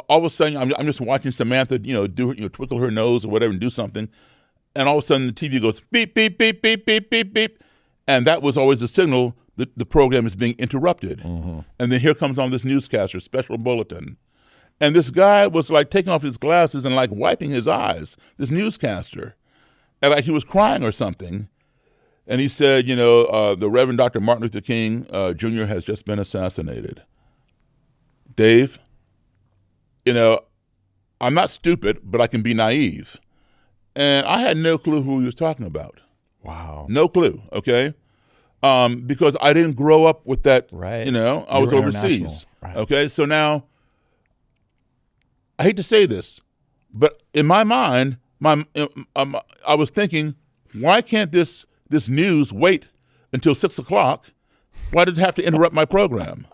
of a sudden, I'm just watching Samantha, twinkle her nose or whatever and do something, and all of a sudden the TV goes beep, beep, beep, beep, beep, beep, beep, and that was always a signal that the program is being interrupted. And then here comes on this newscaster, special bulletin, and this guy was like taking off his glasses and like wiping his eyes, this newscaster, and like he was crying or something, and he said, the Reverend Dr. Martin Luther King Jr. has just been assassinated. Dave, I'm not stupid, but I can be naive. And I had no clue who he was talking about. Wow. No clue, okay? Because I didn't grow up with that, right. I was overseas. Right. Okay, so now, I hate to say this, but in my mind, I was thinking, why can't this news wait until 6 o'clock? Why does it have to interrupt my program?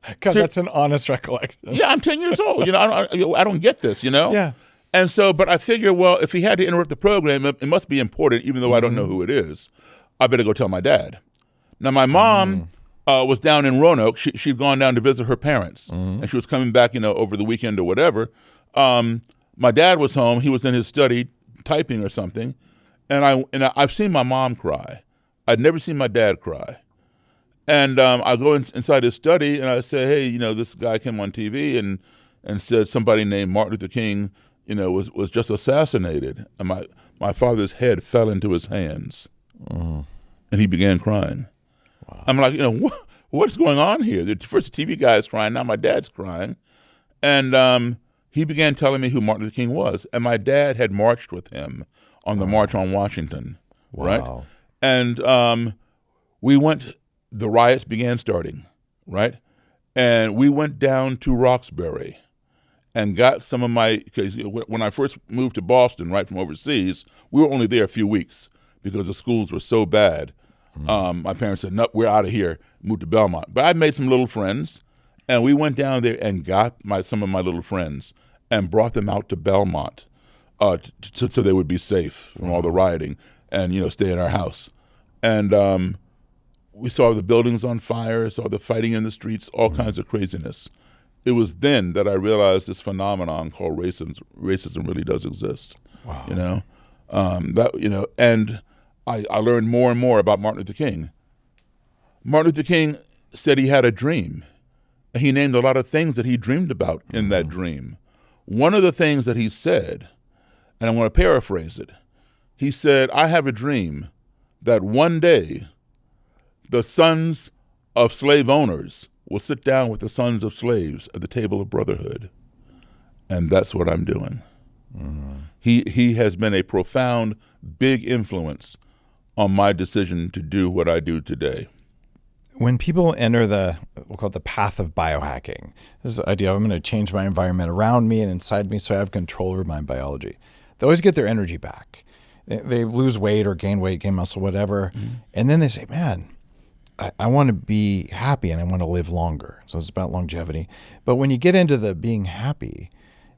Because that's an honest recollection. Yeah, I'm 10 years old. I don't get this, Yeah. And so, but I figure, well, if he had to interrupt the program, it must be important, even though I don't know who it is. I better go tell my dad. Now, my mom was down in Roanoke. She'd gone down to visit her parents, and she was coming back, over the weekend or whatever. My dad was home. He was in his study typing or something, and I've seen my mom cry. I'd never seen my dad cry. And I go inside his study, and I say, hey, this guy came on TV and said somebody named Martin Luther King, was just assassinated. And my father's head fell into his hands, and he began crying. Wow. I'm like, what's going on here? The first TV guy is crying, now my dad's crying. And he began telling me who Martin Luther King was. And my dad had marched with him on the March on Washington, right? And we went, the riots began starting, right? And we went down to Roxbury and got some of my, because when I first moved to Boston, right, from overseas, we were only there a few weeks because the schools were so bad. My parents said, no, we're out of here, moved to Belmont. But I made some little friends, and we went down there and got some of my little friends and brought them out to Belmont so they would be safe from all the rioting and, stay in our house. And we saw the buildings on fire, saw the fighting in the streets, all kinds of craziness. It was then that I realized this phenomenon called racism really does exist. Wow. And I learned more and more about Martin Luther King. Martin Luther King said he had a dream. He named a lot of things that he dreamed about in that dream. One of the things that he said, and I'm going to paraphrase it, he said, I have a dream that one day the sons of slave owners will sit down with the sons of slaves at the table of brotherhood. And that's what I'm doing. He has been a profound, big influence on my decision to do what I do today. When people enter we'll call it the path of biohacking, this idea of I'm going to change my environment around me and inside me so I have control over my biology, they always get their energy back. They lose weight or gain weight, gain muscle, whatever. And then they say, man, I want to be happy and I want to live longer. So it's about longevity. But when you get into the being happy,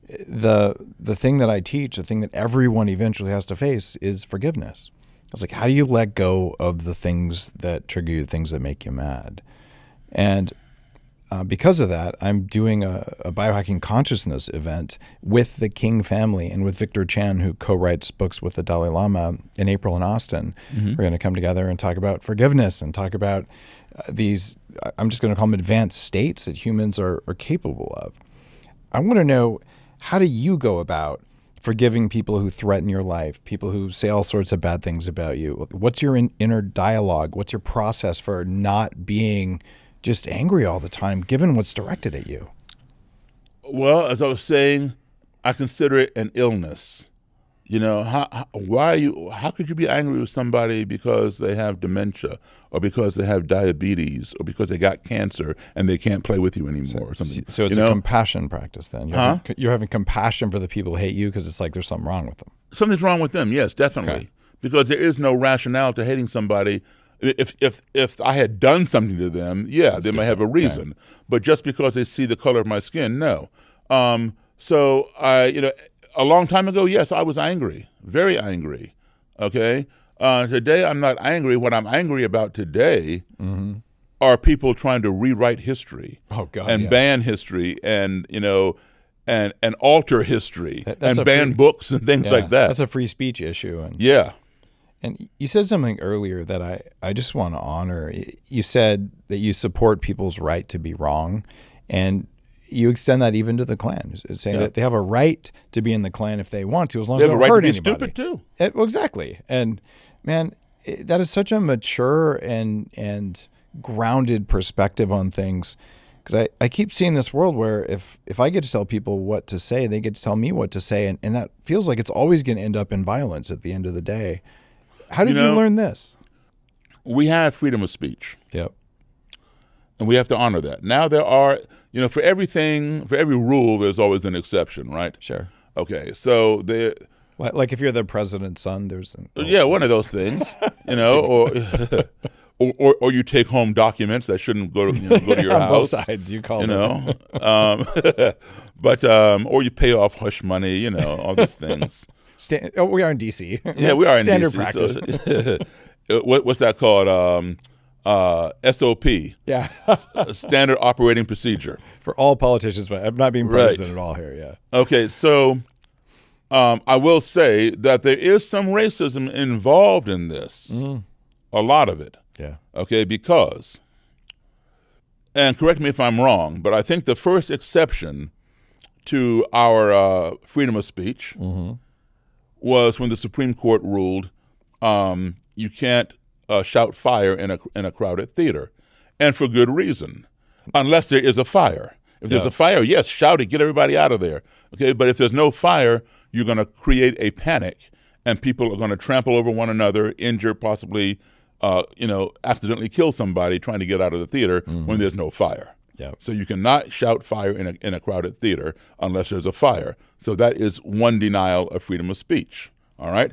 the thing that I teach, the thing that everyone eventually has to face is forgiveness. It's like, how do you let go of the things that trigger you, the things that make you mad? And because of that, I'm doing a biohacking consciousness event with the King family and with Victor Chan, who co-writes books with the Dalai Lama, in April in Austin. We're going to come together and talk about forgiveness and talk about these, I'm just going to call them advanced states that humans are capable of. I want to know, how do you go about forgiving people who threaten your life, people who say all sorts of bad things about you? What's your inner dialogue? What's your process for not being just angry all the time, given what's directed at you? Well, as I was saying, I consider it an illness. How could you be angry with somebody because they have dementia or because they have diabetes or because they got cancer and they can't play with you anymore or something? So it's a compassion practice then. You're having compassion for the people who hate you because it's like there's something wrong with them. Something's wrong with them, yes, definitely. Okay. Because there is no rationale to hating somebody. If I had done something to them, they might have a reason. Okay. But just because they see the color of my skin, no. So a long time ago, yes, I was angry, very angry. Okay. Today, I'm not angry. What I'm angry about today are people trying to rewrite history and ban history and alter history and ban books and things like that. That's a free speech issue. And you said something earlier that I just want to honor. You said that you support people's right to be wrong, and you extend that even to the Klan, saying that they have a right to be in the Klan if they want to, as long as they don't hurt anybody. They have a right to be stupid too. Well, exactly. And man, that is such a mature and grounded perspective on things. Because I keep seeing this world where if I get to tell people what to say, they get to tell me what to say, and that feels like it's always going to end up in violence at the end of the day. How did you learn this? We have freedom of speech. Yep. And we have to honor that. Now there are, for every rule, there's always an exception, right? Sure. Okay, so like if you're the president's son, there's one of those things, or you take home documents that shouldn't go to your on house. Both sides, you call it. But or you pay off hush money, all these things. We are in DC. Yeah, we are in Standard DC. practice. So, what's that called? SOP. Yeah. Standard operating procedure. For all politicians, but I'm not being partisan at all here. Yeah. Okay, so I will say that there is some racism involved in this. A lot of it. Yeah. Okay, because, and correct me if I'm wrong, but I think the first exception to our freedom of speech was when the Supreme Court ruled you can't shout fire in a crowded theater. and for good reason, unless there is a fire. If there's a fire, yes, shout it, get everybody out of there. Okay, but if there's no fire, you're going to create a panic, and people are going to trample over one another, injure, possibly, accidentally kill somebody trying to get out of the theater when there's no fire. Yep. So you cannot shout fire in a crowded theater unless there's a fire. So that is one denial of freedom of speech. All right.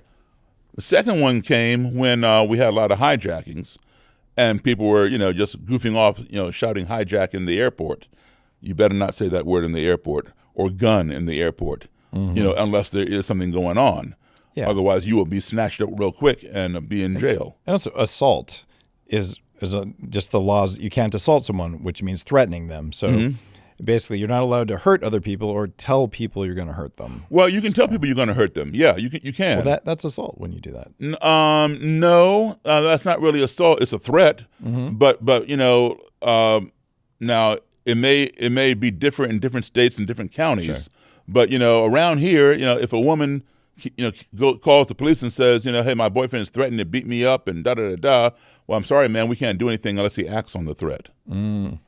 The second one came when we had a lot of hijackings, and people were, just goofing off, shouting hijack in the airport. You better not say that word in the airport, or gun in the airport, unless there is something going on. Yeah. Otherwise, you will be snatched up real quick and be in jail. And also, assault is just the laws. You can't assault someone, which means threatening them. So basically, you're not allowed to hurt other people or tell people you're going to hurt them. Well, you can tell people you're going to hurt them. Yeah, you can. Well, that's assault when you do that. No, that's not really assault. It's a threat. But now it may be different in different states and different counties. Sure. But around here, if a woman calls the police and says, hey, my boyfriend is threatening to beat me up and da-da-da-da. Well, I'm sorry, man, we can't do anything unless he acts on the threat. And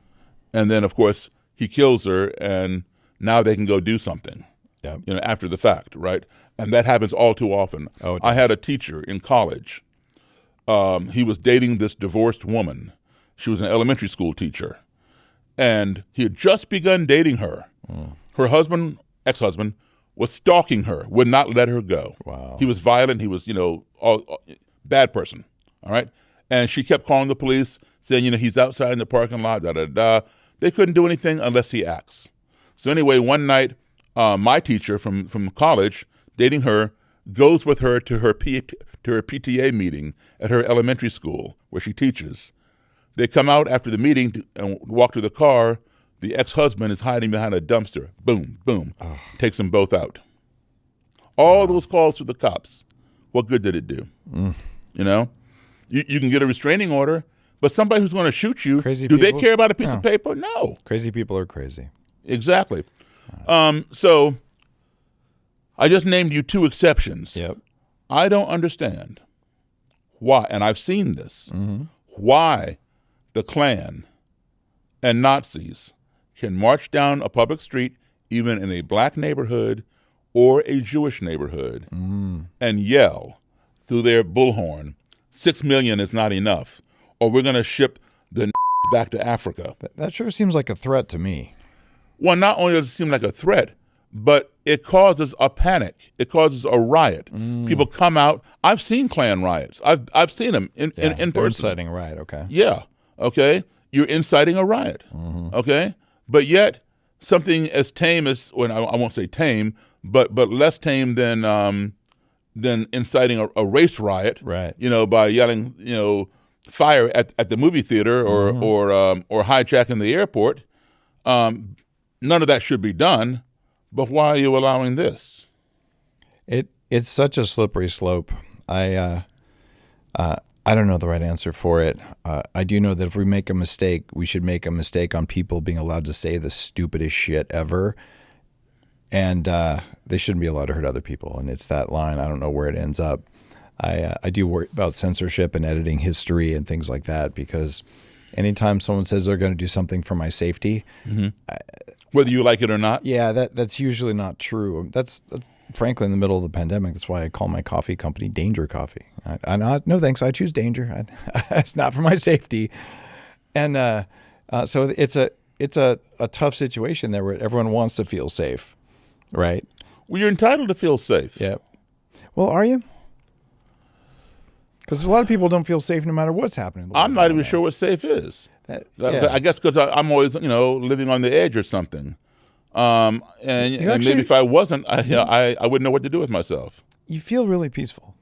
then, of course, he kills her, and now they can go do something, after the fact, right? And that happens all too often. Oh, I had a teacher in college. He was dating this divorced woman. She was an elementary school teacher. And he had just begun dating her. Her husband, ex-husband, was stalking her, would not let her go. Wow. He was violent. He was, bad person. All right. And she kept calling the police, saying, he's outside in the parking lot, da-da-da. They couldn't do anything unless he acts. So anyway, one night, my teacher from college, dating her, goes with her to her PTA meeting at her elementary school where she teaches. They come out after the meeting and walk to the car. The ex-husband is hiding behind a dumpster. Boom, boom. Takes them both out. All those calls to the cops. What good did it do? You can get a restraining order, but somebody who's going to shoot you, they care about a piece of paper? No. Crazy people are crazy. Exactly. So I just named you two exceptions. Yep. I don't understand why, and I've seen this, why the Klan and Nazis can march down a public street, even in a black neighborhood or a Jewish neighborhood, and yell through their bullhorn, 6 million is not enough, or we're going to ship the back to Africa. That sure seems like a threat to me. Well, not only does it seem like a threat, but it causes a panic. It causes a riot. People come out. I've seen Klan riots. I've seen them in person. Inciting a riot, okay. Yeah, okay. You're inciting a riot, okay? But yet, something as tame as, well, I won't say tame, but less tame than inciting a race riot, right? By yelling, fire at the movie theater or hijacking the airport. None of that should be done. But why are you allowing this? It's such a slippery slope. I don't know the right answer for it. I do know that if we make a mistake, we should make a mistake on people being allowed to say the stupidest shit ever. And they shouldn't be allowed to hurt other people. And it's that line. I don't know where it ends up. I do worry about censorship and editing history and things like that, because anytime someone says they're going to do something for my safety, whether you like it or not. Yeah, that's usually not true. That's frankly in the middle of the pandemic. That's why I call my coffee company Danger Coffee. No thanks. I choose danger. It's not for my safety. And so it's a tough situation there where everyone wants to feel safe, right? Well, you're entitled to feel safe. Yep. Well, are you? Because a lot of people don't feel safe no matter what's happening. I'm not even sure what safe is. I guess because I'm always, living on the edge or something. And maybe if I wasn't, I wouldn't know what to do with myself. You feel really peaceful.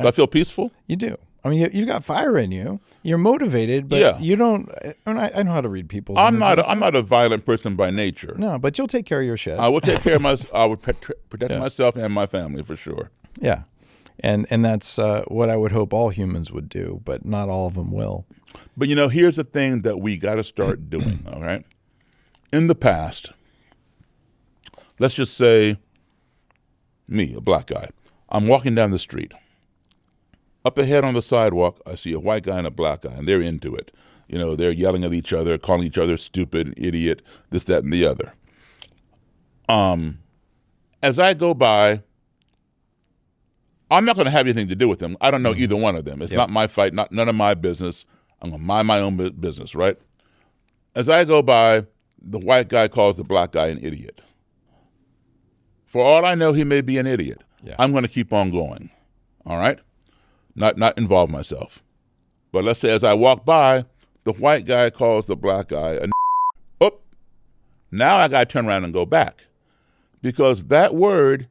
Do I feel peaceful? You do. I mean, you've got fire in you. You're motivated, but you don't. I know how to read people. I'm not a violent person by nature. No, but you'll take care of your shit. I will take care of myself. I would protect myself and my family for sure. Yeah, and that's what I would hope all humans would do, but not all of them will. But here's the thing that we got to start doing. All right, in the past, let's just say, me, a black guy, I'm walking down the street. Up ahead on the sidewalk, I see a white guy and a black guy, and they're into it. They're yelling at each other, calling each other stupid, idiot, this, that, and the other. As I go by, I'm not going to have anything to do with them. I don't know either one of them. It's not my fight, none of my business. I'm going to mind my own business, right? As I go by, the white guy calls the black guy an idiot. For all I know, he may be an idiot. Yeah. I'm going to keep on going, all right? Not involve myself. But let's say as I walk by, the white guy calls the black guy a oh, now I got to turn around and go back, because that word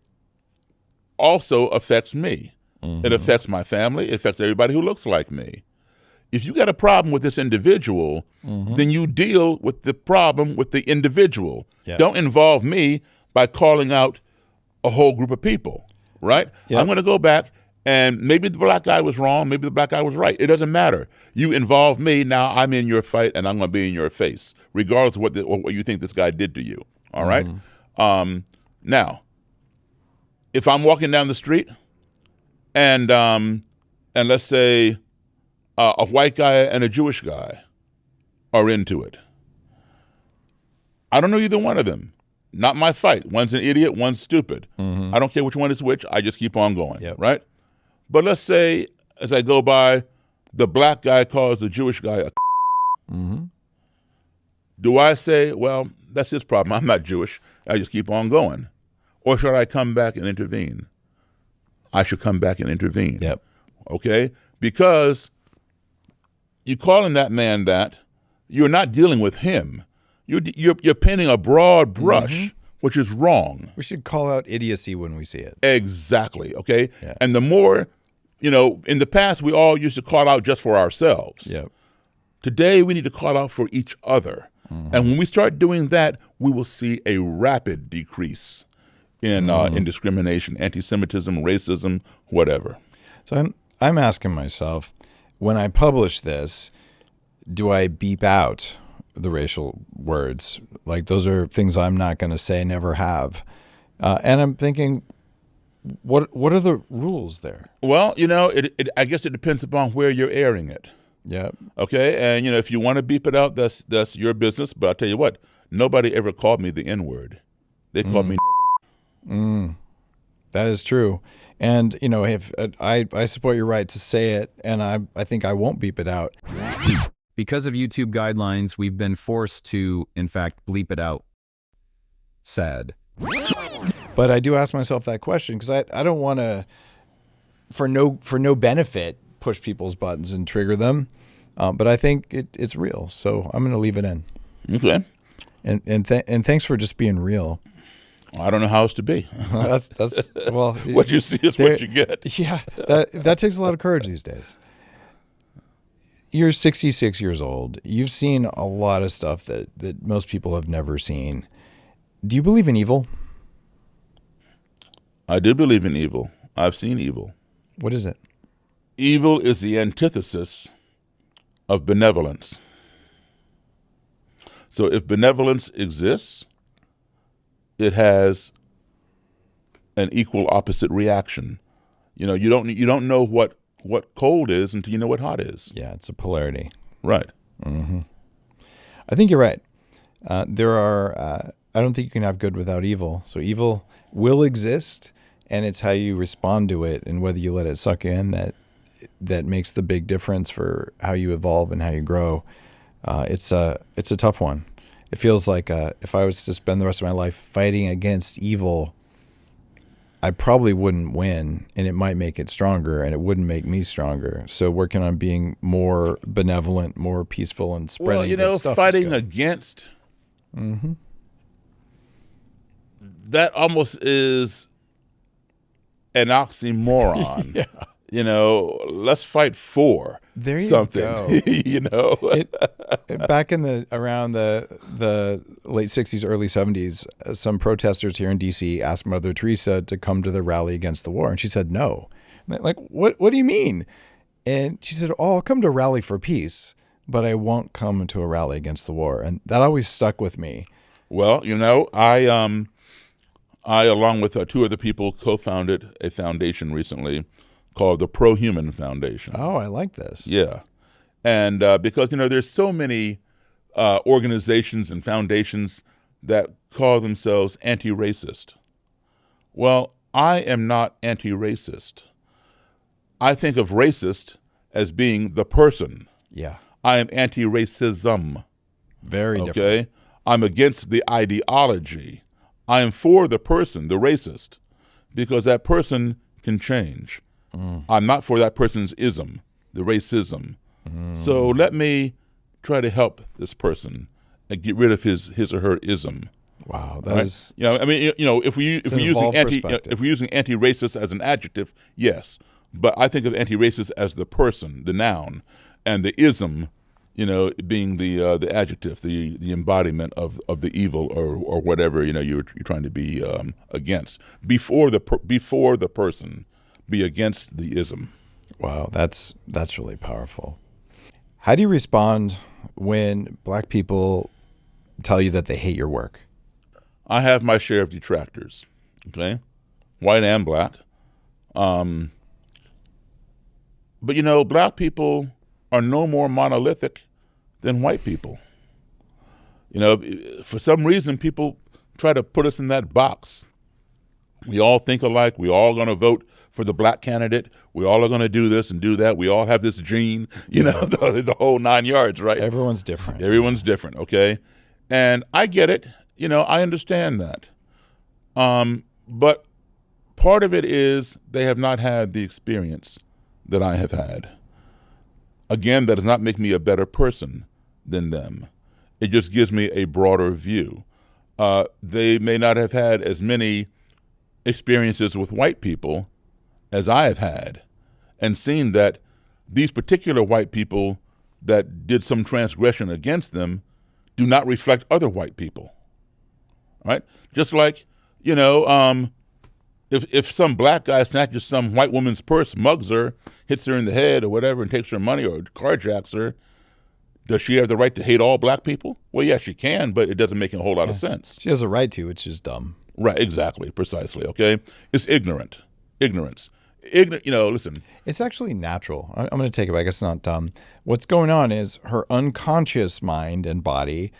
also affects me. It affects my family. It affects everybody who looks like me. If you got a problem with this individual, then you deal with the problem with the individual. Yeah. Don't involve me by calling out a whole group of people, right? Yeah. I'm going to go back, and maybe the black guy was wrong, maybe the black guy was right. It doesn't matter. You involve me, now I'm in your fight, and I'm going to be in your face, regardless of what you think this guy did to you, all right? Now, if I'm walking down the street, and let's say a white guy and a Jewish guy are into it, I don't know either one of them. Not my fight. One's an idiot, one's stupid. I don't care which one is which. I just keep on going, right? But let's say, as I go by, the black guy calls the Jewish guy a Do I say, well, that's his problem. I'm not Jewish. I just keep on going. Or should I come back and intervene? I should come back and intervene. Yep. Okay? Because you calling that man that, you're not dealing with him. You're painting a broad brush, which is wrong. We should call out idiocy when we see it. Exactly, okay? Yeah. And the more, in the past, we all used to call out just for ourselves. Yep. Today, we need to call out for each other. And when we start doing that, we will see a rapid decrease in discrimination, anti-Semitism, racism, whatever. So I'm asking myself, when I publish this, do I beep out the racial words? Like, those are things I'm not going to say, never have. And I'm thinking, what are the rules there? Well, I guess it depends upon where you're airing it. Yeah. Okay. And if you want to beep it out, that's your business. But I'll tell you what, nobody ever called me the N-word. They called me nigger. That is true. And if I support your right to say it, and I think I won't beep it out. Because of YouTube guidelines, we've been forced to, in fact, bleep it out. Sad. But I do ask myself that question because I don't want to, for no benefit, push people's buttons and trigger them. But I think it's real, so I'm going to leave it in. Okay. And thanks for just being real. I don't know how else to be. That's well. What you see is what you get. Yeah, that takes a lot of courage these days. You're 66 years old. You've seen a lot of stuff that most people have never seen. Do you believe in evil? I do believe in evil. I've seen evil. What is it? Evil is the antithesis of benevolence. So if benevolence exists, it has an equal opposite reaction. You don't know what cold is until you know what hot is. Yeah, it's a polarity. Right. I think you're right. There are. I don't think you can have good without evil. So evil will exist, and it's how you respond to it and whether you let it suck in that makes the big difference for how you evolve and how you grow. It's a tough one. It feels like if I was to spend the rest of my life fighting against evil, I probably wouldn't win, and it might make it stronger, and it wouldn't make me stronger. So working on being more benevolent, more peaceful, and spreading good stuff. Fighting against, that almost is an oxymoron. Yeah. Let's fight for something. Go. Back in around the late 60s, early 70s, some protesters here in D.C. asked Mother Teresa to come to the rally against the war, and she said no. Like, what do you mean? And she said, I'll come to a rally for peace, but I won't come to a rally against the war. And that always stuck with me. Well, I along with two other people, co-founded a foundation recently called the Pro-Human Foundation. Oh, I like this. Yeah. And because, there's so many organizations and foundations that call themselves anti-racist. Well, I am not anti-racist. I think of racist as being the person. Yeah. I am anti-racism. Very different. Okay? I'm against the ideology. I am for the person, the racist, because that person can change. I'm not for that person's ism, the racism. So let me try to help this person and get rid of his or her ism. Wow, that Right? is. If we're using anti-racist as an adjective, yes, but I think of anti-racist as the person, the noun, and the ism, being the adjective, the embodiment of the evil or whatever you're trying to be against. Before the person, be against the ism. Wow, that's really powerful. How do you respond when Black people tell you that they hate your work? I have my share of detractors, okay, white and Black. But Black people are no more monolithic than white people. For some reason, people try to put us in that box. We all think alike. We all going to vote for the Black candidate. We all are going to do this and do that. We all have this gene, the whole 9 yards, right? Everyone's different. Everyone's different, okay? And I get it. I understand that. But part of it is they have not had the experience that I have had. Again, that does not make me a better person than them. It just gives me a broader view. They may not have had as many experiences with white people as I have had, and seen that these particular white people that did some transgression against them do not reflect other white people, right? Just like, if some Black guy snatches some white woman's purse, mugs her, hits her in the head or whatever, and takes her money or carjacks her, does she have the right to hate all Black people? Well, yeah, she can, but it doesn't make a whole lot of sense. She has a right to. It's just dumb. Right, exactly, precisely, okay? It's ignorance. Listen. It's actually natural. I'm going to take it back. It's not dumb. What's going on is her unconscious mind and body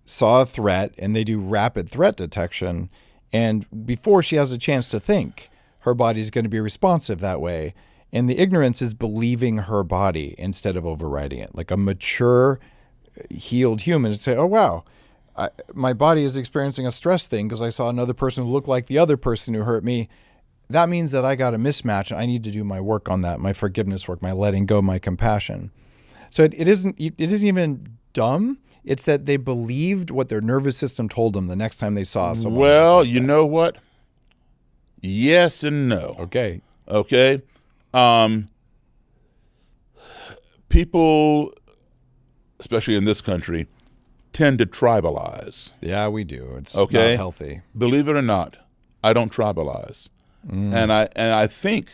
saw a threat, and they do rapid threat detection. And before she has a chance to think, her body's going to be responsive that way. And the ignorance is believing her body instead of overriding it. Like a mature, healed human would say, oh, wow, my body is experiencing a stress thing because I saw another person who looked like the other person who hurt me. That means that I got a mismatch and I need to do my work on that, my forgiveness work, my letting go, my compassion. So it isn't even dumb. It's that they believed what their nervous system told them the next time they saw someone. Well, you know what? Yes and no. Okay. People, especially in this country, tend to tribalize. Yeah, we do. It's not healthy. Believe it or not, I don't tribalize. And I think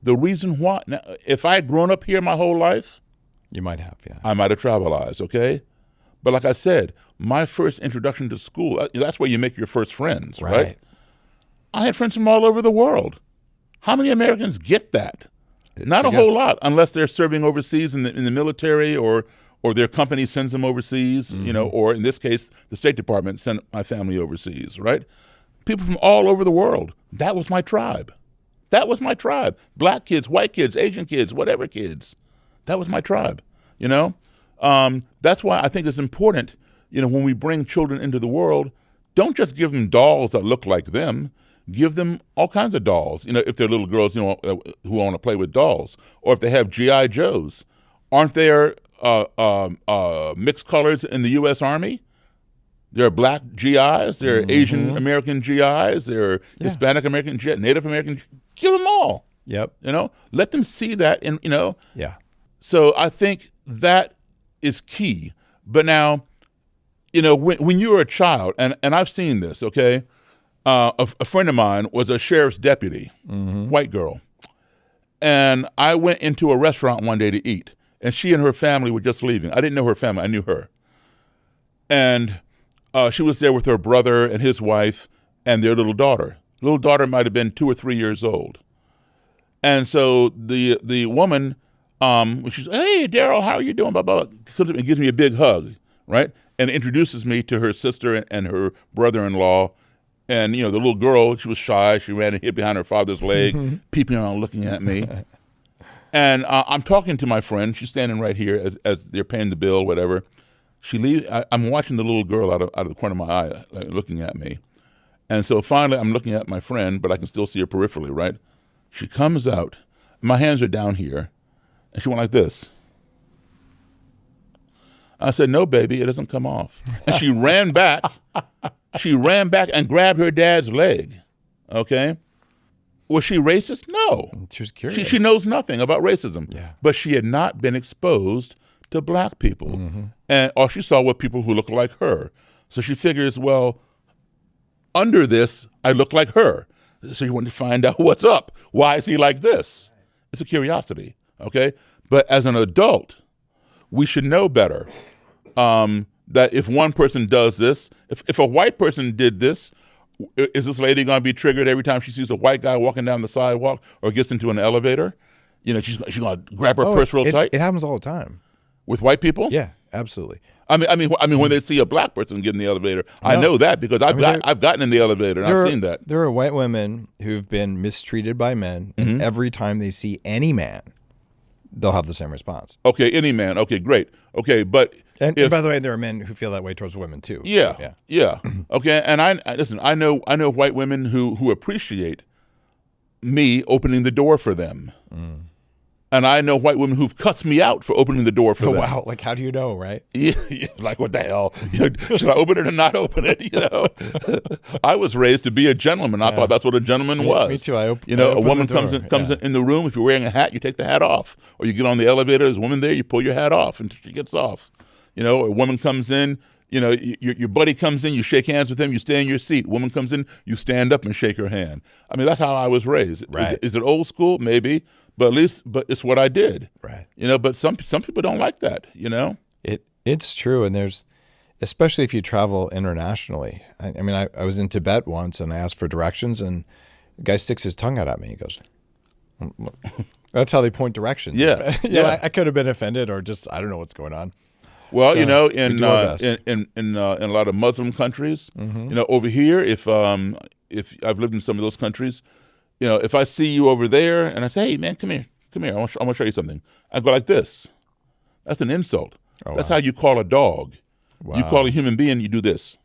the reason why, now, if I had grown up here my whole life, you might have, yeah. I might have tribalized, okay? But like I said, my first introduction to school, that's where you make your first friends, right? I had friends from all over the world. How many Americans get that? Not a whole lot, unless they're serving overseas in the military or their company sends them overseas, or in this case, the State Department sent my family overseas, right? People from all over the world. That was my tribe. Black kids, white kids, Asian kids, whatever kids. That was my tribe, That's why I think it's important, when we bring children into the world, don't just give them dolls that look like them. Give them all kinds of dolls, if they're little girls, who want to play with dolls. Or if they have G.I. Joes. Aren't there mixed colors in the U.S. Army? There are Black GIs, there are Asian American GIs, there are Hispanic American GIs, Native American. Give them all. Yep. Let them see that, Yeah. So I think that is key. But now, when you were a child, and I've seen this, okay? A friend of mine was a sheriff's deputy, white girl. And I went into a restaurant one day to eat, and she and her family were just leaving. I didn't know her family. I knew her. And she was there with her brother and his wife and their little daughter. Little daughter might have been 2 or 3 years old. And so the woman She's, hey, Daryl, how are you doing? Blah, blah, blah. Comes up and gives me a big hug, right? And introduces me to her sister and her brother-in-law. And, the little girl, she was shy. She ran and hid behind her father's leg, peeping around, looking at me. And I'm talking to my friend. She's standing right here as they're paying the bill, whatever. She leaves. I'm watching the little girl out of the corner of my eye, looking at me. And so finally, I'm looking at my friend, but I can still see her peripherally, right? She comes out. My hands are down here. And she went like this. I said, no, baby, it doesn't come off. And she ran back. She ran back and grabbed her dad's leg. Okay? Was she racist? No. She was curious. She knows nothing about racism. Yeah. But she had not been exposed to black people. Mm-hmm. And all she saw were people who looked like her. So she figures, well, under this, I look like her. So she wanted to find out what's up. Why is he like this? It's a curiosity. Okay, but as an adult, we should know better that if one person does this, if a white person did this, is this lady going to be triggered every time she sees a white guy walking down the sidewalk or gets into an elevator? She's going to grab her purse real tight. It happens all the time With white people? Yeah, absolutely. I mean, when they see a black person get in the elevator, I know that because I've gotten in the elevator and I've seen that. There are white women who've been mistreated by men, and every time they see any man, they'll have the same response. Okay, any man. Okay, great. Okay, but and by the way, there are men who feel that way towards women too. Yeah. Okay, and I know white women who appreciate me opening the door for them. And I know white women who've cussed me out for opening the door for them. Wow, like how do you know, right? Yeah, like what the hell? Should I open it or not open it? I was raised to be a gentleman. I thought that's what a gentleman was. Me too. A woman comes in the room. If you're wearing a hat, you take the hat off. Or you get on the elevator, there's a woman there, you pull your hat off until she gets off. A woman comes in, your buddy comes in, you shake hands with him, you stay in your seat. Woman comes in, you stand up and shake her hand. I mean, that's how I was raised. Right. Is it old school? Maybe. But it's what I did. Right. But some people don't like that, It's true. And there's, especially if you travel internationally. I mean, I was in Tibet once and I asked for directions and the guy sticks his tongue out at me. He goes, that's how they point directions. Yeah. I could have been offended or just, I don't know what's going on. Well, So, in a lot of Muslim countries, over here, if I've lived in some of those countries, if I see you over there and I say, hey, man, come here. I want to show you something. I go like this. That's an insult. Oh, That's wow. how you call a dog. Wow. You call a human being, you do this.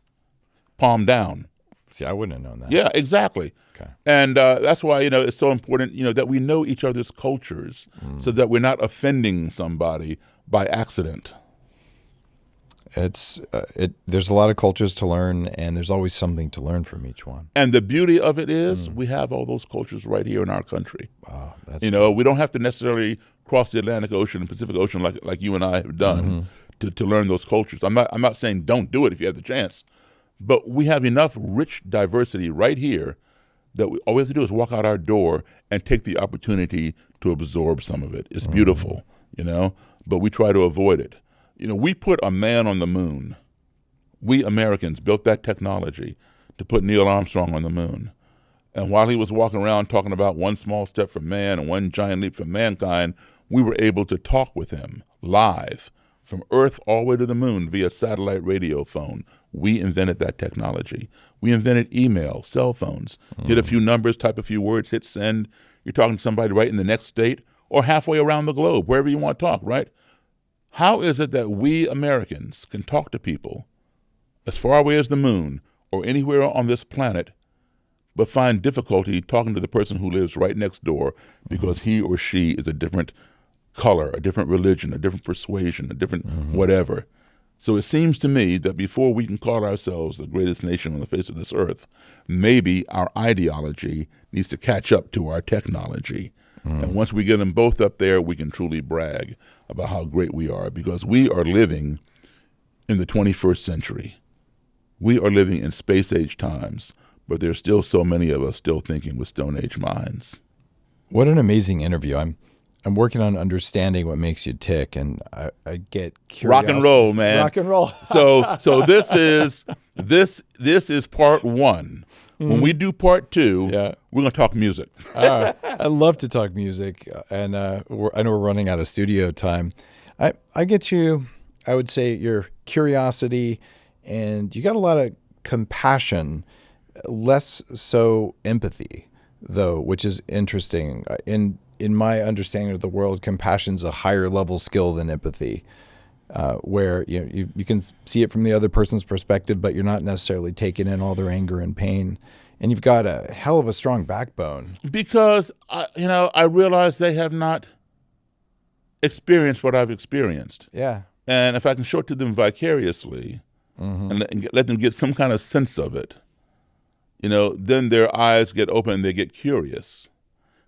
Palm down. See, I wouldn't have known that. Yeah, exactly. Okay. And that's why, it's so important, that we know each other's cultures so that we're not offending somebody by accident. There's a lot of cultures to learn, and there's always something to learn from each one. And the beauty of it is we have all those cultures right here in our country. Wow, that's we don't have to necessarily cross the Atlantic Ocean and Pacific Ocean like you and I have done to learn those cultures. I'm not saying don't do it if you have the chance, but we have enough rich diversity right here that all we have to do is walk out our door and take the opportunity to absorb some of it. It's beautiful, but we try to avoid it. We put a man on the moon. We Americans built that technology to put Neil Armstrong on the moon. And while he was walking around talking about one small step for man and one giant leap for mankind, we were able to talk with him live from Earth all the way to the moon via satellite radio phone. We invented that technology. We invented email, cell phones. Hit a few numbers, type a few words, hit send. You're talking to somebody right in the next state or halfway around the globe, wherever you want to talk, right? How is it that we Americans can talk to people as far away as the moon or anywhere on this planet, but find difficulty talking to the person who lives right next door because he or she is a different color, a different religion, a different persuasion, a different whatever? So it seems to me that before we can call ourselves the greatest nation on the face of this earth, maybe our ideology needs to catch up to our technology. And once we get them both up there, we can truly brag about how great we are, because we are living in the 21st century. We are living in space age times, but there's still so many of us still thinking with Stone Age minds. What an amazing interview. I'm working on understanding what makes you tick, and I get curious. Rock and roll, man. Rock and roll. So this is part one When we do part 2, we're going to talk music. I love to talk music, and I know we're running out of studio time. I get you, I would say, your curiosity, and you got a lot of compassion, less so empathy, though, which is interesting. In my understanding of the world, compassion's a higher level skill than empathy, where you can see it from the other person's perspective, but you're not necessarily taking in all their anger and pain. And you've got a hell of a strong backbone. Because I realize they have not experienced what I've experienced. Yeah. And if I can show it to them vicariously, and let them get some kind of sense of it, then their eyes get open and they get curious.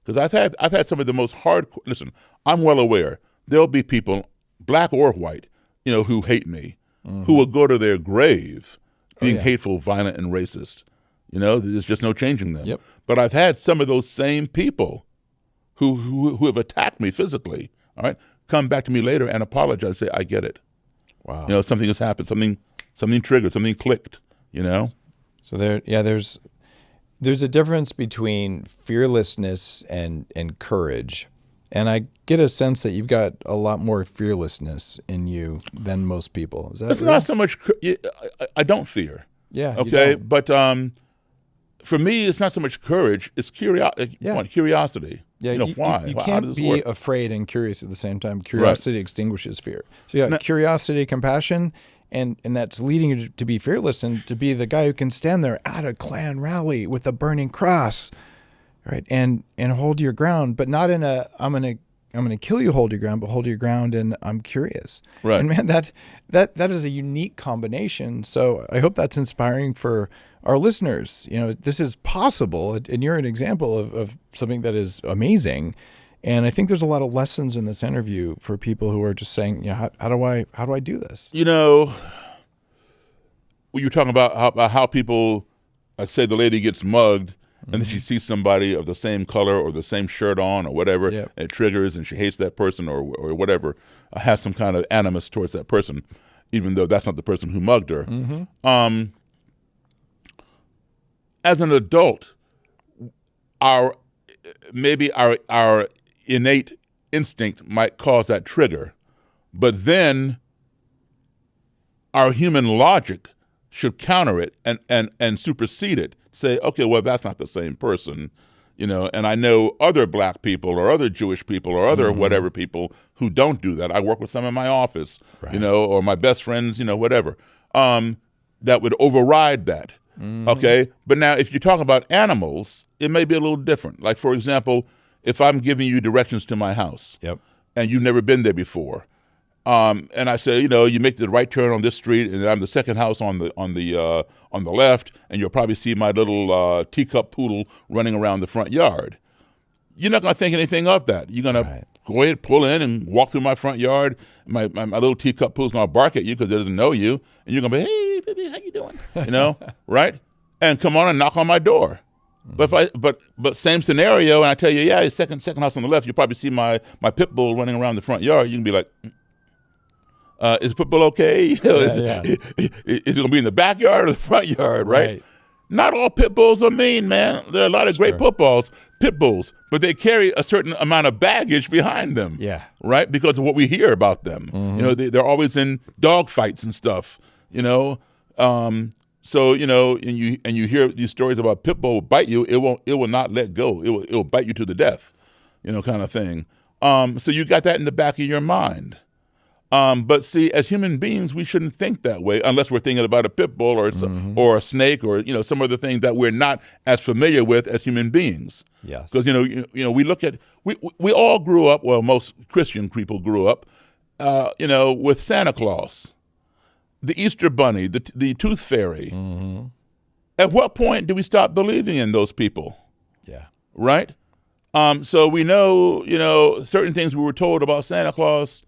Because I've had some of the most hardcore. Listen, I'm well aware there'll be people, black or white, who hate me, who will go to their grave being hateful, violent, and racist. There's just no changing them. Yep. But I've had some of those same people who have attacked me physically, all right, come back to me later and apologize, say, I get it. Wow. Something has happened, something triggered, something clicked, So there's a difference between fearlessness and courage. And I get a sense that you've got a lot more fearlessness in you than most people. Is that It's not so much, I don't fear. Yeah. Okay, but for me, it's not so much courage, it's curiosity. Yeah, why? You How can't does this be work? afraid and curious at the same time. Curiosity extinguishes fear. So you got curiosity, compassion, and that's leading you to be fearless and to be the guy who can stand there at a Klan rally with a burning cross, right? And hold your ground, but not in a I'm gonna kill you, hold your ground, but hold your ground and I'm curious. Right. And man, that is a unique combination. So I hope that's inspiring for our listeners. This is possible, and you're an example of something that is amazing. And I think there's a lot of lessons in this interview for people who are just saying, how do I do this? When you're talking about how people, like say the lady gets mugged, and then she sees somebody of the same color or the same shirt on or whatever, and it triggers, and she hates that person or whatever, has some kind of animus towards that person, even though that's not the person who mugged her. As an adult, our innate instinct might cause that trigger, but then our human logic should counter it and supersede it. Say, okay, well, that's not the same person, and I know other black people or other Jewish people or other whatever people who don't do that. I work with some in my office, or my best friends, whatever, that would override that. Okay, but now if you talk about animals, it may be a little different. Like, for example, if I'm giving you directions to my house, and you've never been there before, and I say, you make the right turn on this street, and I'm the second house on the left, and you'll probably see my little teacup poodle running around the front yard. You're not going to think anything of that. You're going to go ahead, pull in, and walk through my front yard. My little teacup poodle's going to bark at you because it doesn't know you, and you're going to be, hey, baby, how you doing? Right? And come on and knock on my door. But same scenario, and I tell you, it's second house on the left. You'll probably see my pit bull running around the front yard. You can be like, is the pit bull okay? Is it going to be in the backyard or the front yard, right? Not all pit bulls are mean, man. There are a lot of great pit bulls, but they carry a certain amount of baggage behind them, right? Because of what we hear about them. They're always in dog fights and stuff, So and you hear these stories about pit bull bite you, it will not let go. It will bite you to the death, kind of thing. So you got that in the back of your mind. But see, as human beings, we shouldn't think that way unless we're thinking about a pit bull or a snake or some other thing that we're not as familiar with as human beings. Yes. Because we look at we all grew up. Well, most Christian people grew up, with Santa Claus, the Easter Bunny, the Tooth Fairy. At what point do we stop believing in those people? Yeah. Right. So we know certain things we were told about Santa Claus.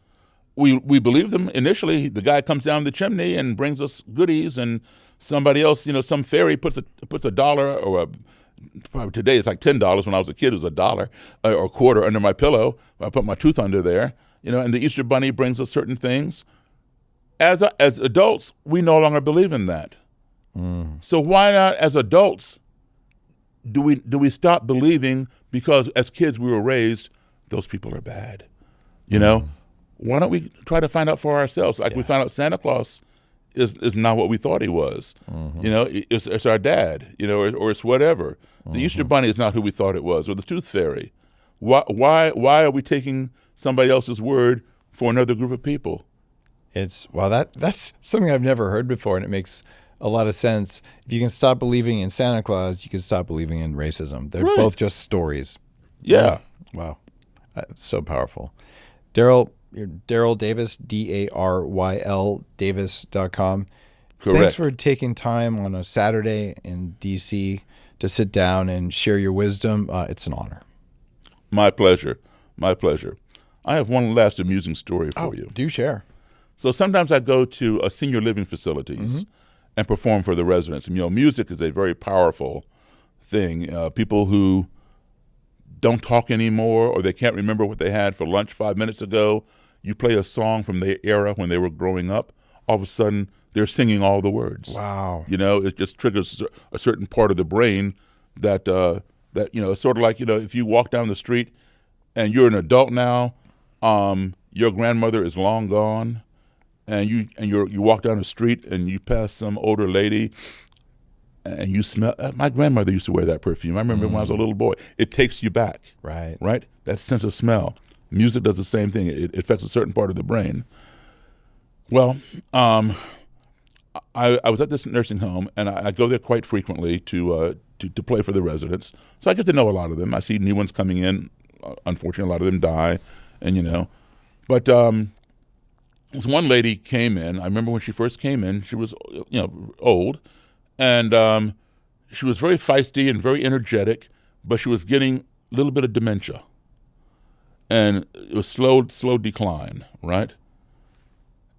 We believe them initially. The guy comes down the chimney and brings us goodies, and somebody else, some fairy puts a dollar or probably today it's like $10. When I was a kid, it was $1 or a quarter under my pillow. I put my tooth under there, and the Easter Bunny brings us certain things. As adults, we no longer believe in that. So why not, as adults, do we stop believing because as kids we were raised, those people are bad? You know, why don't we try to find out for ourselves? Like we found out Santa Claus is not what we thought he was. You know, it's our dad, you know, or it's whatever. The Easter Bunny is not who we thought it was, or the Tooth Fairy. Why are we taking somebody else's word for another group of people? That's something I've never heard before, and it makes a lot of sense. If you can stop believing in Santa Claus, you can stop believing in racism. They're both just stories. Yeah. Wow. It's so powerful. Daryl, you're Daryl Davis, DARYL Davis.com. Correct. Thanks for taking time on a Saturday in D.C. to sit down and share your wisdom. It's an honor. My pleasure. My pleasure. I have one last amusing story for you. Do share. So sometimes I go to senior living facilities and perform for the residents. And, you know, music is a very powerful thing. People who don't talk anymore, or they can't remember what they had for lunch 5 minutes ago, you play a song from their era when they were growing up, all of a sudden they're singing all the words. Wow. You know, it just triggers a certain part of the brain that, you know, it's sort of like, you know, if you walk down the street and you're an adult now, your grandmother is long gone, and you walk down the street and you pass some older lady and you smell. My grandmother used to wear that perfume. I remember when I was a little boy. It takes you back. Right. Right? That sense of smell. Music does the same thing. It affects a certain part of the brain. Well, I was at this nursing home, and I go there quite frequently to play for the residents. So I get to know a lot of them. I see new ones coming in. Unfortunately, a lot of them die, and you know. But this one lady came in. I remember when she first came in. She was, you know, old, and she was very feisty and very energetic, but she was getting a little bit of dementia, and it was slow decline, right?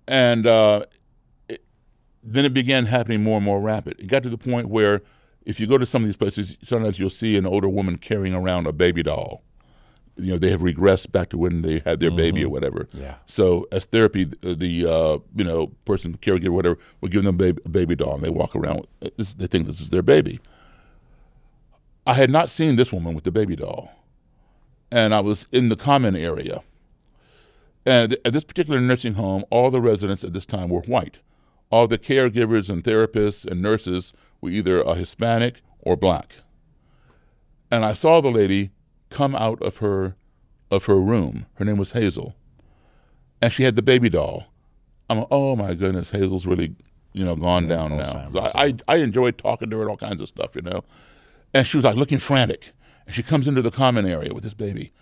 And then it began happening more and more rapid. It got to the point where if you go to some of these places, sometimes you'll see an older woman carrying around a baby doll. You know, they have regressed back to when they had their baby or whatever. Yeah. So as therapy, the you know, person, caregiver, whatever, will give them a baby doll, and they walk around. They think this is their baby. I had not seen this woman with the baby doll, and I was in the common area. And at this particular nursing home, all the residents at this time were white. All the caregivers and therapists and nurses were either a Hispanic or black. And I saw the lady come out of her room. Her name was Hazel, and she had the baby doll. I'm like, oh my goodness, Hazel's really, you know, gone down now. I enjoyed talking to her and all kinds of stuff, you know. And she was like looking frantic, and she comes into the common area with this baby,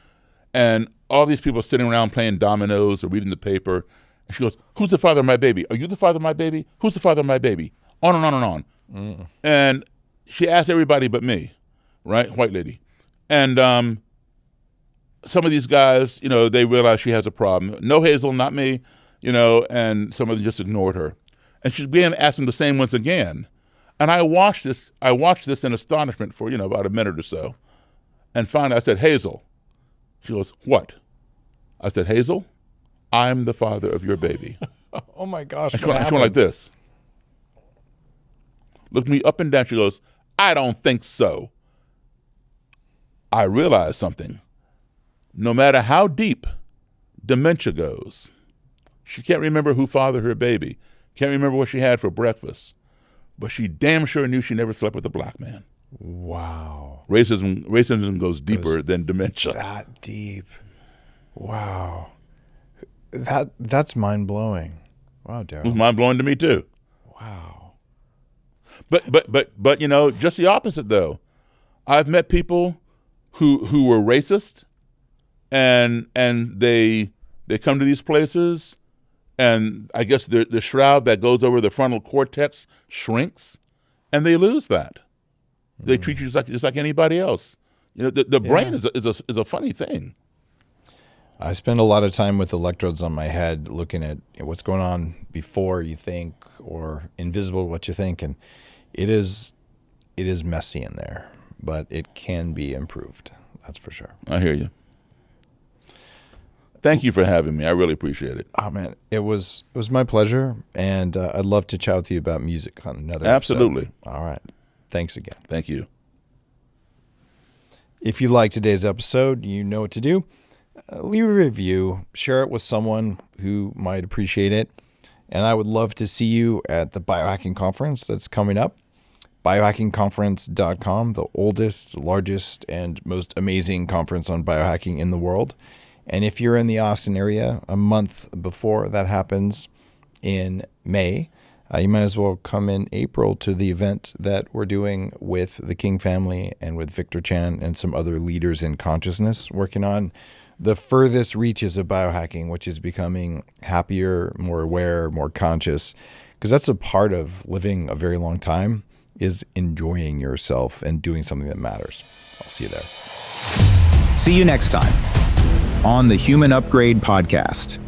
and all these people are sitting around playing dominoes or reading the paper. And she goes, "Who's the father of my baby? Are you the father of my baby? Who's the father of my baby?" On and on and on. And she asked everybody but me, right? White lady. And some of these guys, you know, they realize she has a problem. No, Hazel, not me, you know, and some of them just ignored her. And she began asking the same ones again. And I watched this in astonishment for, you know, about a minute or so. And finally I said, "Hazel." She goes, "What?" I said, "Hazel, I'm the father of your baby." Oh my gosh. And she went like this. Looked me up and down. She goes, "I don't think so." I realized something. No matter how deep dementia goes, she can't remember who fathered her baby, can't remember what she had for breakfast, but she damn sure knew she never slept with a black man. Wow. Racism goes deeper than dementia. That deep. Wow. That's mind-blowing. Wow, Daryl. It was mind-blowing to me too. Wow. But you know, just the opposite though. I've met people who were racist, and they come to these places, and I guess the shroud that goes over the frontal cortex shrinks, and they lose that. They treat you just like anybody else. You know, the brain is a funny thing. I spend a lot of time with electrodes on my head, looking at what's going on before you think, or invisible what you think, and it is messy in there, but it can be improved. That's for sure. I hear you. Thank you for having me. I really appreciate it. Oh man, it was my pleasure, and I'd love to chat with you about music on another Absolutely. episode. All right. Thanks again. Thank you. If you like today's episode, you know what to do. Leave a review, share it with someone who might appreciate it. And I would love to see you at the Biohacking Conference that's coming up. Biohackingconference.com, the oldest, largest, and most amazing conference on biohacking in the world. And if you're in the Austin area a month before that happens in May, you might as well come in April to the event that we're doing with the King family and with Victor Chan and some other leaders in consciousness working on the furthest reaches of biohacking, which is becoming happier, more aware, more conscious, because that's a part of living a very long time, is enjoying yourself and doing something that matters. I'll see you there. See you next time on the Human Upgrade Podcast.